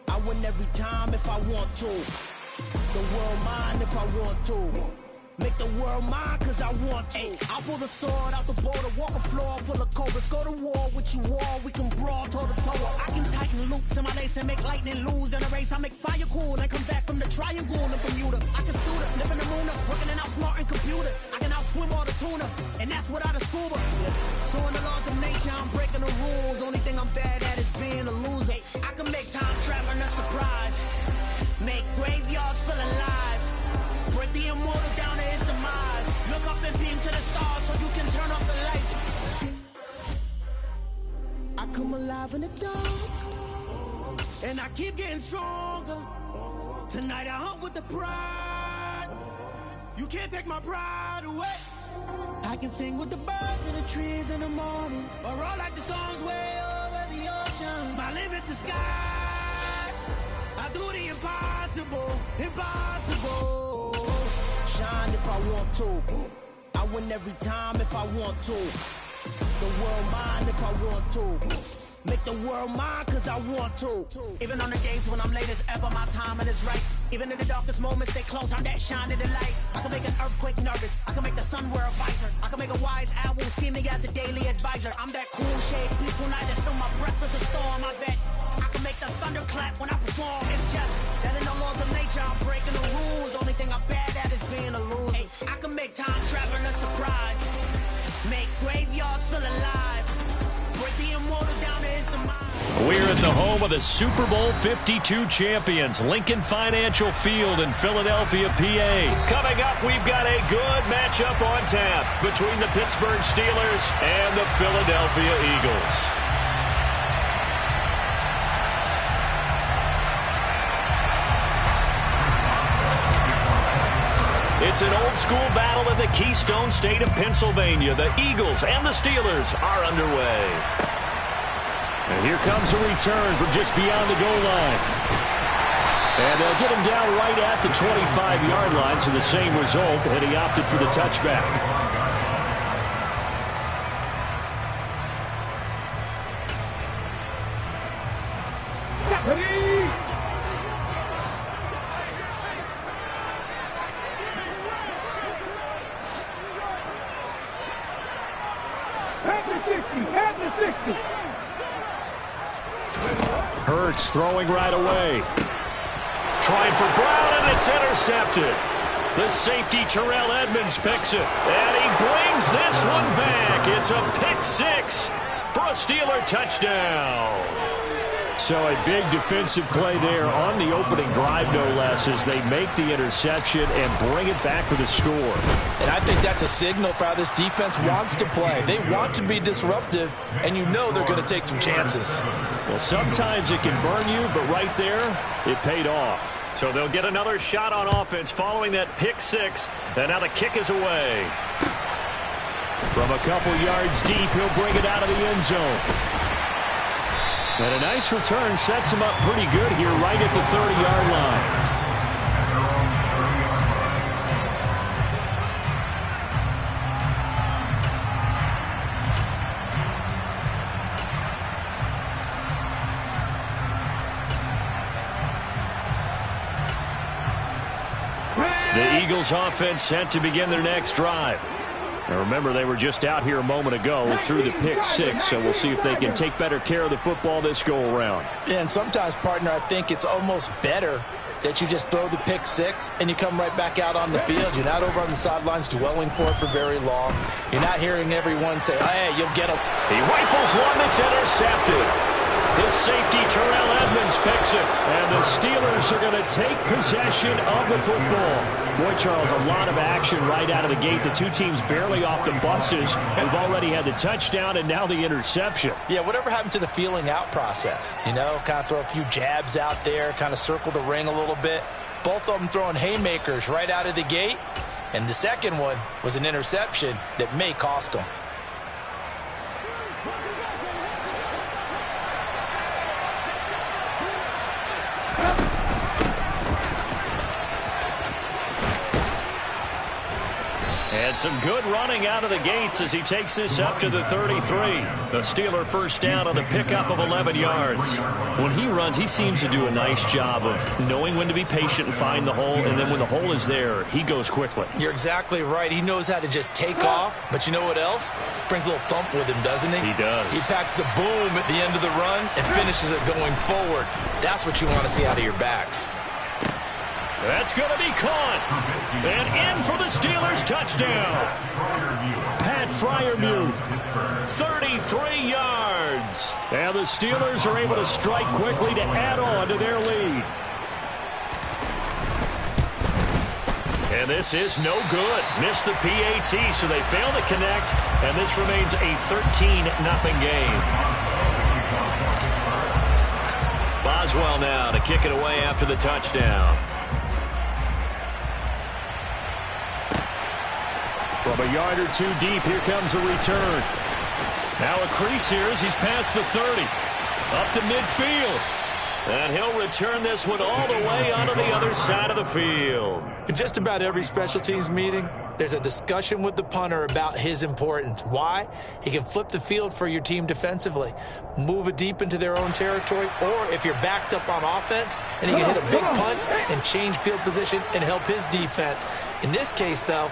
I win every time if I want to. The world mine if I want to. Make the world mine cause I want to. I'll pull the sword out the border, walk a floor full of cobras. Go to war with you all, we can brawl toe to toe. I can tighten loops in my lace and make lightning lose in a race. I make fire cool and come back from the triangle in Bermuda. I can suit up, live in the moon up, working and outsmarting computers. I can outswim all the tuna, and that's without a scuba. So in the laws of nature, I'm breaking the rules. Only thing I'm bad at is being a loser. I can make time traveling a surprise, make graveyards feel alive. Break the immortal down to his demise. Look up and beam to the stars so you can turn off the lights. I come alive in the dark, and I keep getting stronger. Tonight I hunt with the pride. You can't take my pride away. I can sing with the birds and the trees in the morning, or roll like the storms way over the ocean. My limit's the sky. I do the impossible, impossible. Shine if I want to. I win every time if I want to. The world mine if I want to. Make the world mine cause I want to. Even on the days when I'm late as ever, my timing is right. Even in the darkest moments, stay close, I'm that shining the light. I can make an earthquake nervous, I can make the sun wear a visor. I can make a wise owl see me as a daily advisor. I'm that cool shade, peaceful night, that's still my breath is a storm, I bet. I can make the thunder clap when I perform. It's just that in the laws of nature, I'm breaking the rules. Only thing I'm bad at is being a loser. Hey, I can make time traveling a surprise, make graveyards feel alive. Break the immortal down to his demise. We're at the home of the Super Bowl 52 champions, Lincoln Financial Field in Philadelphia, PA. Coming up, we've got a good matchup on tap between the Pittsburgh Steelers and the Philadelphia Eagles. It's an old-school battle in the Keystone State of Pennsylvania. The Eagles and the Steelers are underway. And here comes a return from just beyond the goal line. And they'll get him down right at the 25-yard line, so the same result, and he opted for the touchback. Hurts throwing right away. Trying for Brown, and it's intercepted. The safety, Terrell Edmonds, picks it. And he brings this one back. It's a pick six for a Steeler touchdown. So a big defensive play there on the opening drive, no less, as they make the interception and bring it back for the score. And I think that's a signal for how this defense wants to play. They want to be disruptive, and you know they're going to take some chances. Well, sometimes it can burn you, but right there, it paid off. So they'll get another shot on offense following that pick six, and now the kick is away. From a couple yards deep, he'll bring it out of the end zone. And a nice return sets him up pretty good here right at the 30-yard line. The Eagles offense set to begin their next drive. Now remember, they were just out here a moment ago through the pick six, so we'll see if they can take better care of the football this go-around. Yeah, and sometimes, partner, I think it's almost better that you just throw the pick six and you come right back out on the field. You're not over on the sidelines dwelling for it for very long. You're not hearing everyone say, hey, you'll get him. He rifles one that's intercepted. His safety, Terrell Edmonds, picks it. And the Steelers are going to take possession of the football. Boy, Charles, a lot of action right out of the gate. The two teams barely off the buses. We've already had the touchdown and now the interception. Yeah, whatever happened to the feeling out process? You know, kind of throw a few jabs out there, kind of circle the ring a little bit. Both of them throwing haymakers right out of the gate. And the second one was an interception that may cost them. And some good running out of the gates as he takes this up to the 33. The Steeler first down on the pickup of 11 yards. When he runs, he seems to do a nice job of knowing when to be patient and find the hole, and then when the hole is there, he goes quickly. You're exactly right. He knows how to just take off, but you know what else? Brings a little thump with him, doesn't he? He does. He packs the boom at the end of the run and finishes it going forward. That's what you want to see out of your backs. That's going to be caught. And in for the Steelers touchdown. Pat Freiermuth, 33 yards. And the Steelers are able to strike quickly to add on to their lead. And this is no good. Missed the PAT, so they fail to connect. And this remains a 13-0 game. Boswell now to kick it away after the touchdown. From a yard or two deep, here comes a return. Now a crease here as he's past the 30. Up to midfield. And he'll return this one all the way onto the other side of the field. In just about every special teams meeting, there's a discussion with the punter about his importance. Why? He can flip the field for your team defensively, move it deep into their own territory, or if you're backed up on offense, and he can hit a big punt and change field position and help his defense. In this case, though,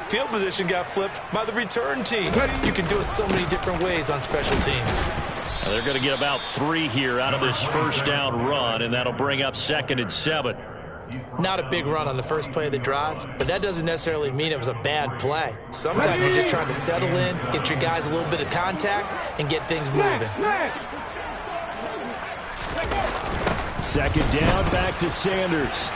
field position got flipped by the return team. You can do it so many different ways on special teams. Now they're going to get about 3 here out of this first down run, and that'll bring up 2nd and 7. Not a big run on the first play of the drive, but that doesn't necessarily mean it was a bad play. Sometimes you're just trying to settle in, get your guys a little bit of contact, and get things moving. 2nd down, back to Sanders.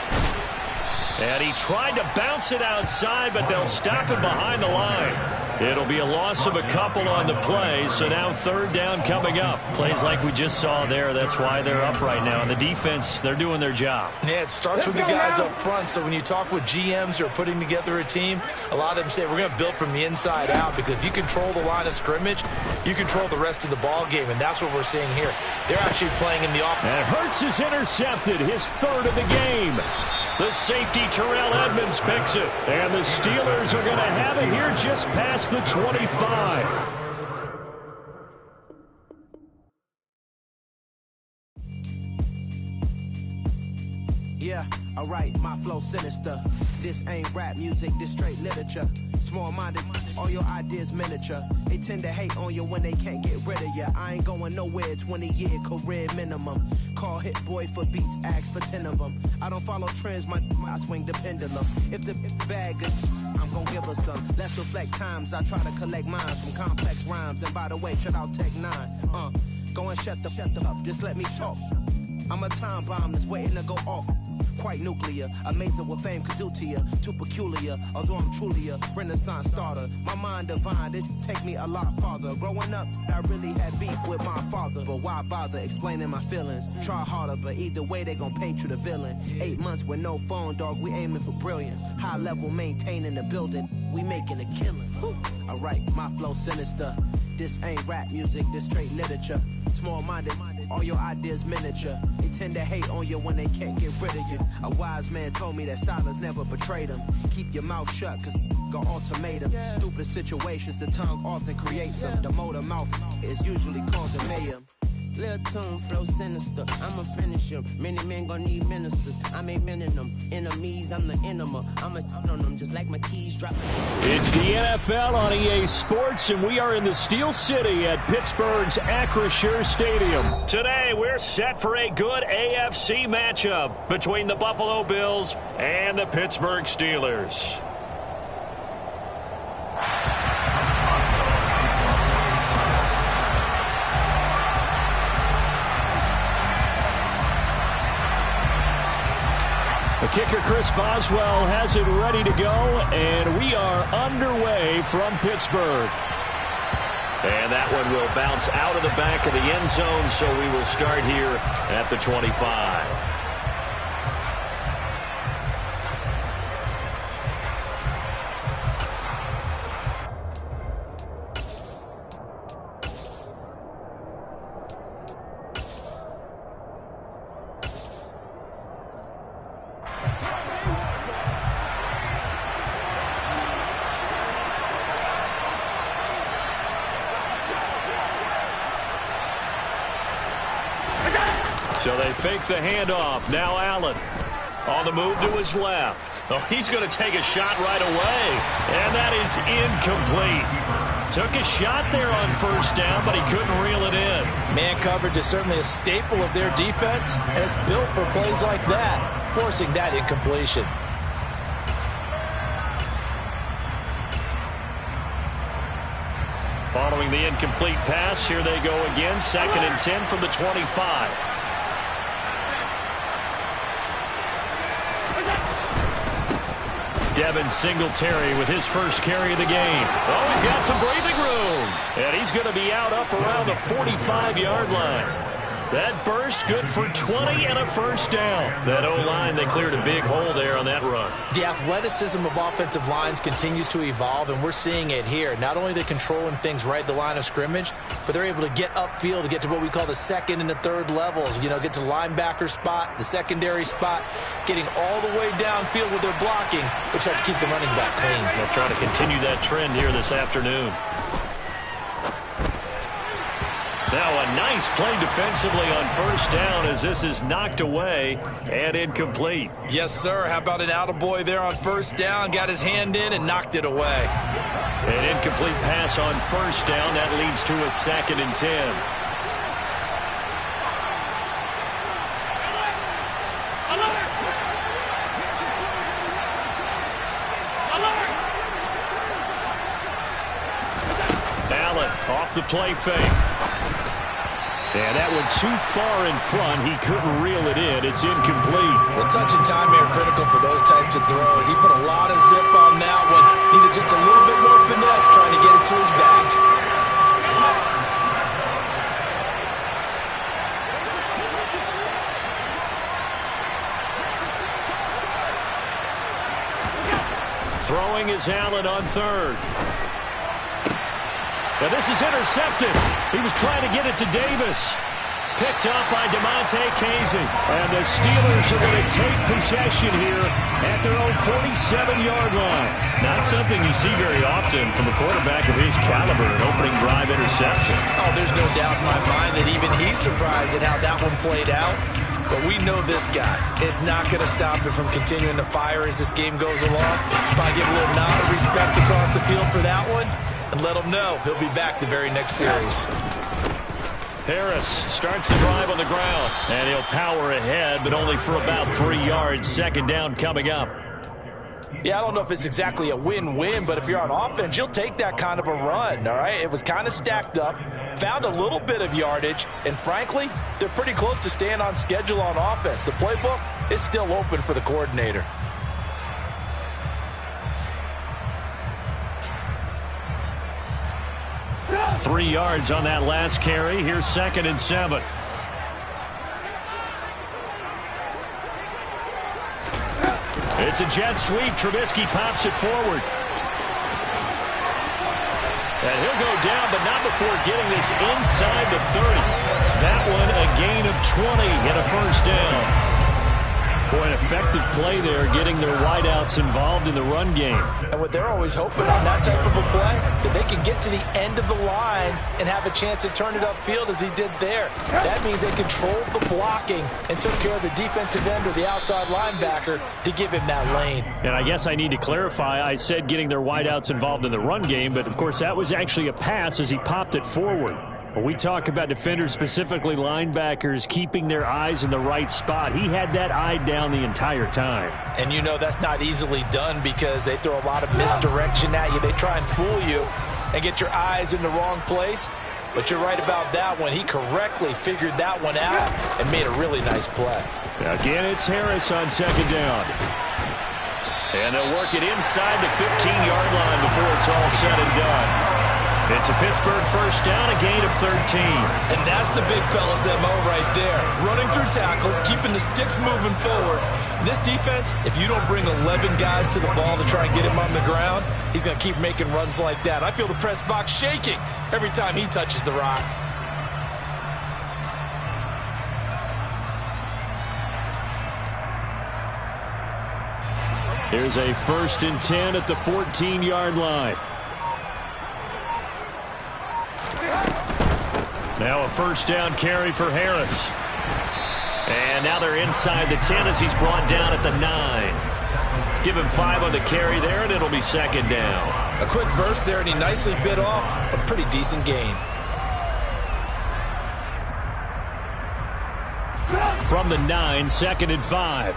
And he tried to bounce it outside, but they'll stop him behind the line. It'll be a loss of a couple on the play, so now 3rd down coming up. Plays like we just saw there, that's why they're up right now. And the defense, they're doing their job. Yeah, it starts with the guys up front, so when you talk with GMs who are putting together a team, a lot of them say we're going to build from the inside out, because if you control the line of scrimmage, you control the rest of the ball game, and that's what we're seeing here. They're actually playing in the offense. And Hurts is intercepted, his 3rd of the game. The safety, Terrell Edmonds, picks it. And the Steelers are going to have it here just past the 25. Yeah, alright, my flow sinister. This ain't rap music, this straight literature. Small-minded, all your ideas miniature. They tend to hate on you when they can't get rid of you. I ain't going nowhere, 20-year career minimum. Call Hit Boy for beats, ask for 10 of them. I don't follow trends, I swing the pendulum. If the bag good, I'm gonna give her some. Let's reflect times, I try to collect minds from complex rhymes. And by the way, shout out Tech 9. Go and shut the up, just let me talk. I'm a time bomb that's waiting to go off. Quite nuclear, amazing what fame could do to you. Too peculiar, although I'm truly a renaissance starter. My mind divine, it take me a lot farther. Growing up, I really had beef with my father. But why bother explaining my feelings? Try harder, but either way they gon' paint you the villain. 8 months with no phone, dog, we aiming for brilliance. High level maintaining the building, we making a killing. Alright, my flow sinister. This ain't rap music, this straight literature. Small-minded, all your ideas miniature. They tend to hate on you when they can't get rid of you. A wise man told me that silence never betrayed him. Keep your mouth shut, cause got ultimatums. Stupid situations, the tongue often creates them. The motor mouth is usually causing mayhem. Lil' tune, flow sinister, I'ma finish him. Many men gon' need ministers, I'm a men in them. Enemies, I'm the enema, I'm a on them, just like my keys drop. It's the NFL on EA Sports, and we are in the Steel City at Pittsburgh's Acrisure Stadium. Today, we're set for a good AFC matchup between the Buffalo Bills and the Pittsburgh Steelers. The kicker, Chris Boswell, has it ready to go, and we are underway from Pittsburgh. And that one will bounce out of the back of the end zone, so we will start here at the 25. So they fake the handoff. Now Allen on the move to his left. Oh, he's going to take a shot right away. And that is incomplete. Took a shot there on first down, but he couldn't reel it in. Man coverage is certainly a staple of their defense, and it's built for plays like that, forcing that incompletion. Following the incomplete pass, here they go again. 2nd and 10 from the 25. Devin Singletary with his first carry of the game. Oh, he's got some breathing room. And he's going to be out up around the 45-yard line. That burst good for 20 and a first down. That O-line, they cleared a big hole there on that run. The athleticism of offensive lines continues to evolve, and we're seeing it here. Not only are they controlling things right at the line of scrimmage, but they're able to get upfield to get to what we call the second and the third levels. You know, get to linebacker spot, the secondary spot, getting all the way downfield with their blocking, which helps keep the running back clean. They'll try to continue that trend here this afternoon. Now a nice play defensively on first down as this is knocked away and incomplete. Yes, sir. How about an attaboy there on first down? Got his hand in and knocked it away. An incomplete pass on first down. That leads to a 2nd and 10. Allen off the play fake. And that went too far in front. He couldn't reel it in. It's incomplete. Well, touch and time are critical for those types of throws. He put a lot of zip on that one. Needed just a little bit more finesse trying to get it to his back. Throwing is Allen on 3rd. Now this is intercepted. He was trying to get it to Davis. Picked up by DeMonte Casey. And the Steelers are going to take possession here at their own 47-yard line. Not something you see very often from a quarterback of his caliber, an opening drive interception. Oh, there's no doubt in my mind that even he's surprised at how that one played out. But we know this guy is not going to stop him from continuing to fire as this game goes along. Probably give a little nod of respect across the field for that one. And let him know he'll be back the very next series. Harris starts the drive on the ground. And he'll power ahead, but only for about 3 yards. 2nd down coming up. Yeah, I don't know if it's exactly a win-win, but if you're on offense, you'll take that kind of a run, all right? It was kind of stacked up, found a little bit of yardage, and frankly, they're pretty close to staying on schedule on offense. The playbook is still open for the coordinator. Three yards on that last carry. Here's 2nd and 7. It's a jet sweep. Trubisky pops it forward. And he'll go down, but not before getting this inside the 30. That one a gain of 20 and a first down. Boy, an effective play there, getting their wideouts involved in the run game. And what they're always hoping on that type of a play, that they can get to the end of the line and have a chance to turn it upfield as he did there. That means they controlled the blocking and took care of the defensive end or the outside linebacker to give him that lane. And I guess I need to clarify, I said getting their wideouts involved in the run game, but of course that was actually a pass as he popped it forward. When we talk about defenders, specifically linebackers, keeping their eyes in the right spot, he had that eye down the entire time. And you know that's not easily done because they throw a lot of misdirection at you. They try and fool you and get your eyes in the wrong place. But you're right about that one. He correctly figured that one out and made a really nice play. Again, it's Harris on 2nd down. And they'll work it inside the 15-yard line before it's all said and done. It's a Pittsburgh first down, a gain of 13. And that's the big fella's MO right there. Running through tackles, keeping the sticks moving forward. This defense, if you don't bring 11 guys to the ball to try and get him on the ground, he's going to keep making runs like that. I feel the press box shaking every time he touches the rock. Here's a 1st and 10 at the 14-yard line. Now a first down carry for Harris. And now they're inside the 10 as he's brought down at the 9. Give him 5 on the carry there, and it'll be second down. A quick burst there, and he nicely bit off a pretty decent gain. From the 9, 2nd and 5.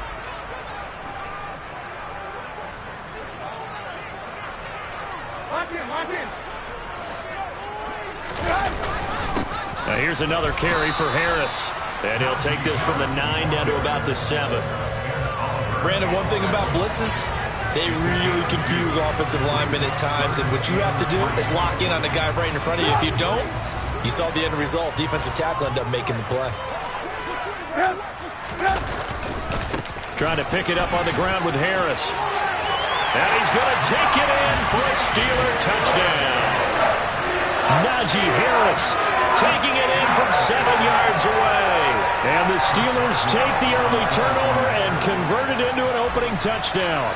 Now here's another carry for Harris. And he'll take this from the 9 down to about the 7. Brandon, one thing about blitzes, they really confuse offensive linemen at times. And what you have to do is lock in on the guy right in front of you. If you don't, you saw the end result. Defensive tackle ended up making the play. Trying to pick it up on the ground with Harris. And he's going to take it in for a Steeler touchdown. Najee Harris taking it in from 7 yards away. And the Steelers take the early turnover and convert it into an opening touchdown.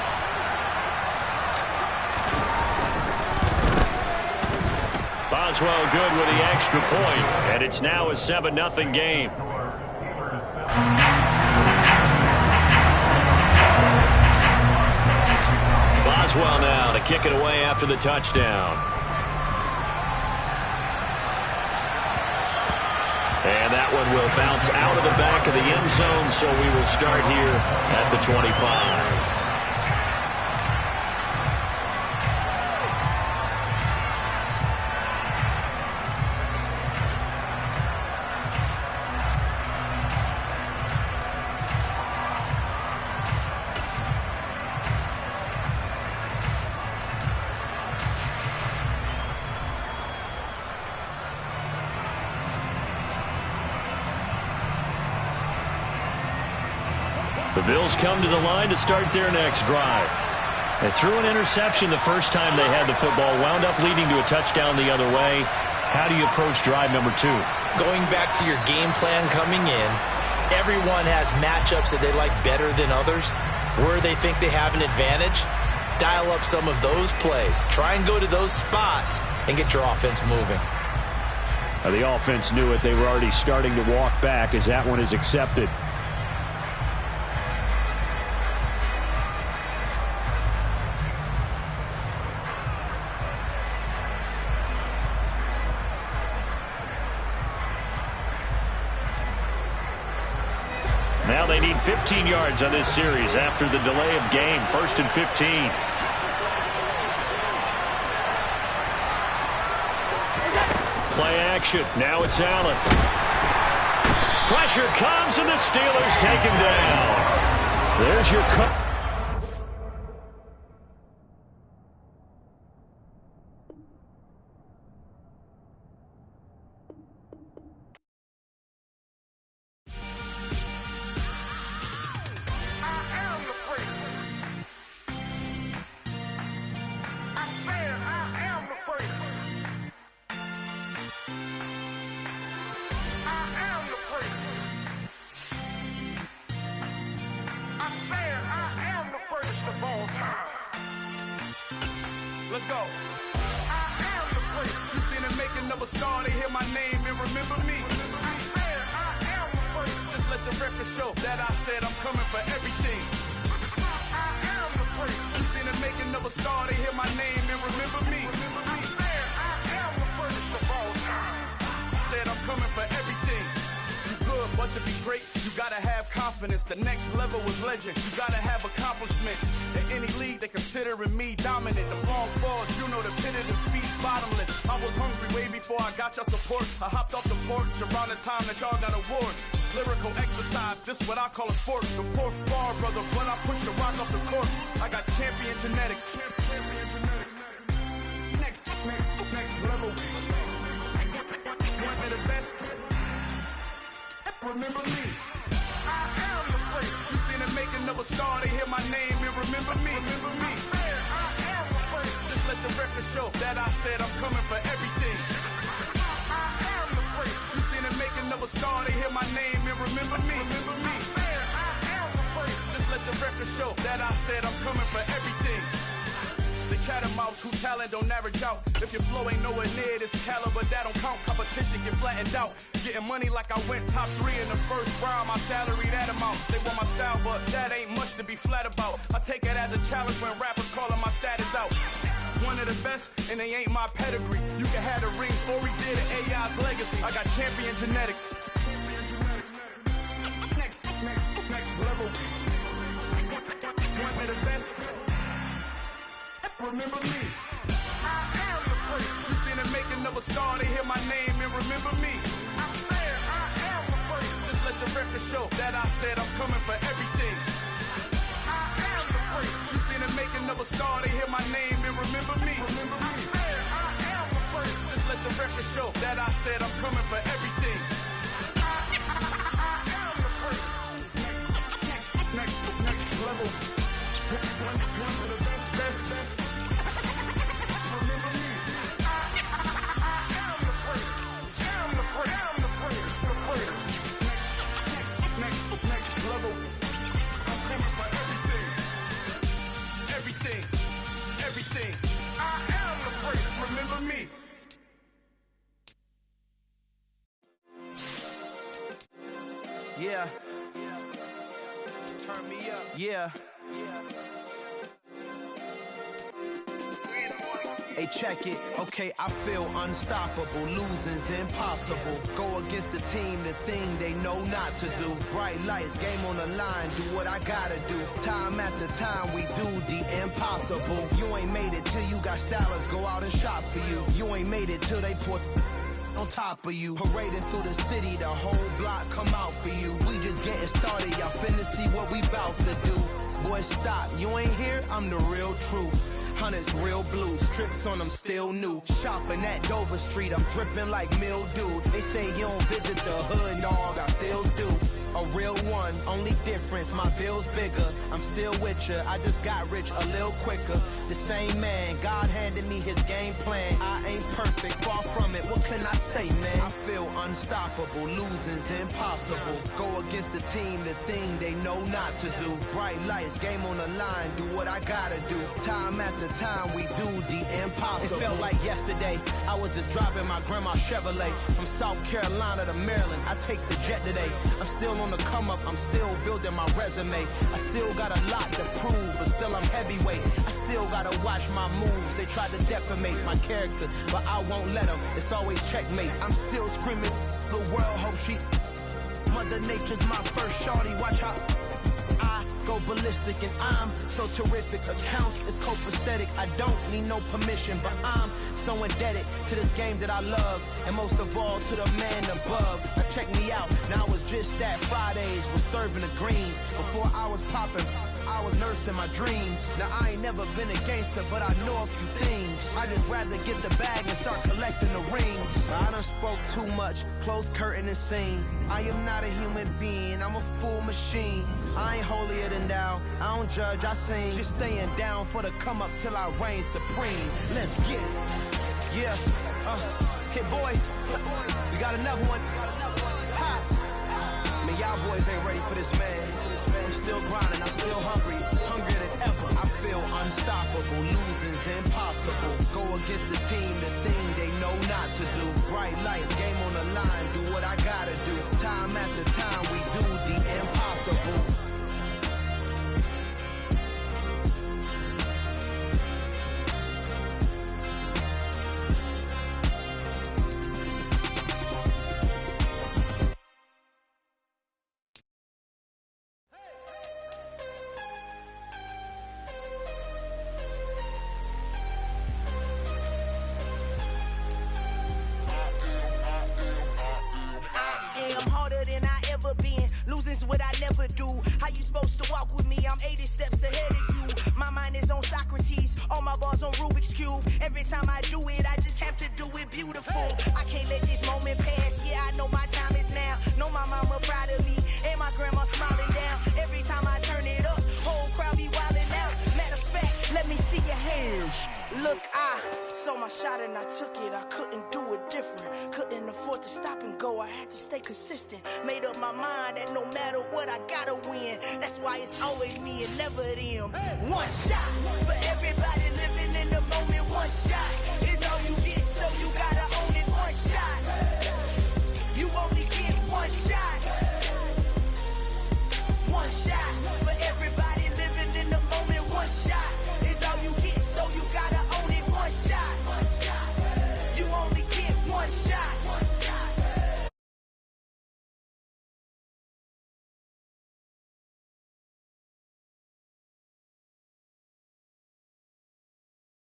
Boswell good with the extra point, and it's now a 7-0 game. Boswell now to kick it away after the touchdown. And that one will bounce out of the back of the end zone, so we will start here at the 25. The Bills come to the line to start their next drive. They threw an interception the first time they had the football, wound up leading to a touchdown the other way. How do you approach drive number 2? Going back to your game plan coming in, everyone has matchups that they like better than others. Where they think they have an advantage, dial up some of those plays. Try and go to those spots and get your offense moving. Now the offense knew it. They were already starting to walk back as that one is accepted. Now they need 15 yards on this series after the delay of game. 1st and 15. Play action. Now it's Allen. Pressure comes and the Steelers take him down. There's your cut. Let's go. I am the place. You seen the making of a star, they hear my name and remember me. I am the place. Just let the record show that I said I'm coming for everything. I am the place. You seen the making of a star, they hear my name and remember me. I am the place of all time. Said I'm coming for everything. Good, but to be great, you gotta have confidence. The next level was legend. You gotta have accomplishments. In any league, they considering me dominant. The long falls, you know the pit of defeat, bottomless. I was hungry way before I got your support. I hopped off the porch around the time that y'all got awards. Lyrical exercise, this what I call a sport. The 4th bar, brother, when I push the rock off the court. I got champion genetics. Champion genetics. Next level. One of the best. Remember me. I am the place. You seen the making of a star, they hear my name and remember me. Remember me. I am the place. Just let the record show that I said I'm coming for everything. I am the place. You seen the making of a star, they hear my name and remember me. Remember me. I am the place. Just let the record show that I said I'm coming for everything. The chattermouths who talent don't average out. If your flow ain't nowhere near this caliber, that don't count. Competition get flattened out. Getting money like I went top 3 in the first round. My salary that amount. They want my style, but that ain't much to be flat about. I take it as a challenge when rappers calling my status out. One of the best, and they ain't my pedigree. You can have the rings, or we did it, AI's legacy. I got champion genetics. Next level. One of the best. Remember me. I am the first. You seen the making of a star, they hear my name and remember me. I said I am the first. Just let the record show that I said I'm coming for everything. I am the first. You seen the making of a star, they hear my name and remember me. Remember me. I said I am the first. Just let the record show that I said I'm coming for everything. I am the first. Next level. One of the best. Remember me. I am the first. I'm the first. Next level. I'm coming for everything. Everything. I am the first. Remember me. Yeah. Turn me up. Yeah. Hey, check it. Okay, I feel unstoppable. Losing's impossible. Go against the team, the thing they know not to do. Bright lights, game on the line. Do what I gotta do. Time after time, we do the impossible. You ain't made it till you got stylists go out and shop for you. You ain't made it till they put on top of you. Parading through the city, the whole block come out for you. We just getting started, y'all finna see what we bout to do. Boy, stop, you ain't here, I'm the real truth. Hunters, real blue, strips on them still new. Shopping at Dover Street, I'm dripping like mildew. They say you don't visit the hood, dog, I still do. A real one, only difference, my bill's bigger. I'm still with ya, I just got rich a little quicker. The same man, God handed me his game plan. I ain't perfect, far from it, what can I say, man? I feel unstoppable, losing's impossible. Go against the team, the thing they know not to do. Bright lights, game on the line, do what I gotta do. Time after time, we do the impossible. It felt like yesterday, I was just driving my grandma's Chevrolet. From South Carolina to Maryland, I take the jet today. I'm still on the come up, I'm still building my resume. I still got a lot to prove, but still I'm heavyweight. I still gotta watch my moves. They try to defamate my character, but I won't let them. It's always checkmate. I'm still screaming, the world hope she. Mother Nature's my first shorty, watch how I go ballistic and I'm so terrific. Accounts is copacetic, I don't need no permission, but I'm so indebted to this game that I love, and most of all to the man above. Now check me out, now it was just that Fridays was serving the greens. Before I was popping, I was nursing my dreams. Now I ain't never been a gangster, but I know a few things. I just rather get the bag and start collecting the rings. I done spoke too much, close curtain and scene. I am not a human being, I'm a full machine. I ain't holier than thou, I don't judge, I sing. Just staying down for the come up till I reign supreme. Let's get it. Yeah, Hit Boy, we got another one. Ha. Man, y'all boys ain't ready for this, man. I'm still grinding, I'm still hungry, hungrier than ever. I feel unstoppable, losing's impossible. Go against the team, the thing they know not to do. Bright lights, game on the line, do what I gotta do. Time after time, we do the impossible. What I never do. How you supposed to walk with me? I'm 80 steps ahead of you. My mind is on Socrates, all my bars on Rubik's Cube. Every time I do it, I just have to do it beautiful. I can't let this moment pass. Yeah, I know my time is now. Know my mama proud of me, and my grandma smiling down. Every time I turn it up, whole crowd be wilding out. Matter of fact, let me see your hands. Look, I saw my shot and I took it. I couldn't do it different. Couldn't afford to stop and go. I had to stay consistent. Made up my mind that no matter what, I gotta win. That's why it's always me and never them. One shot for everybody living in the moment. One shot.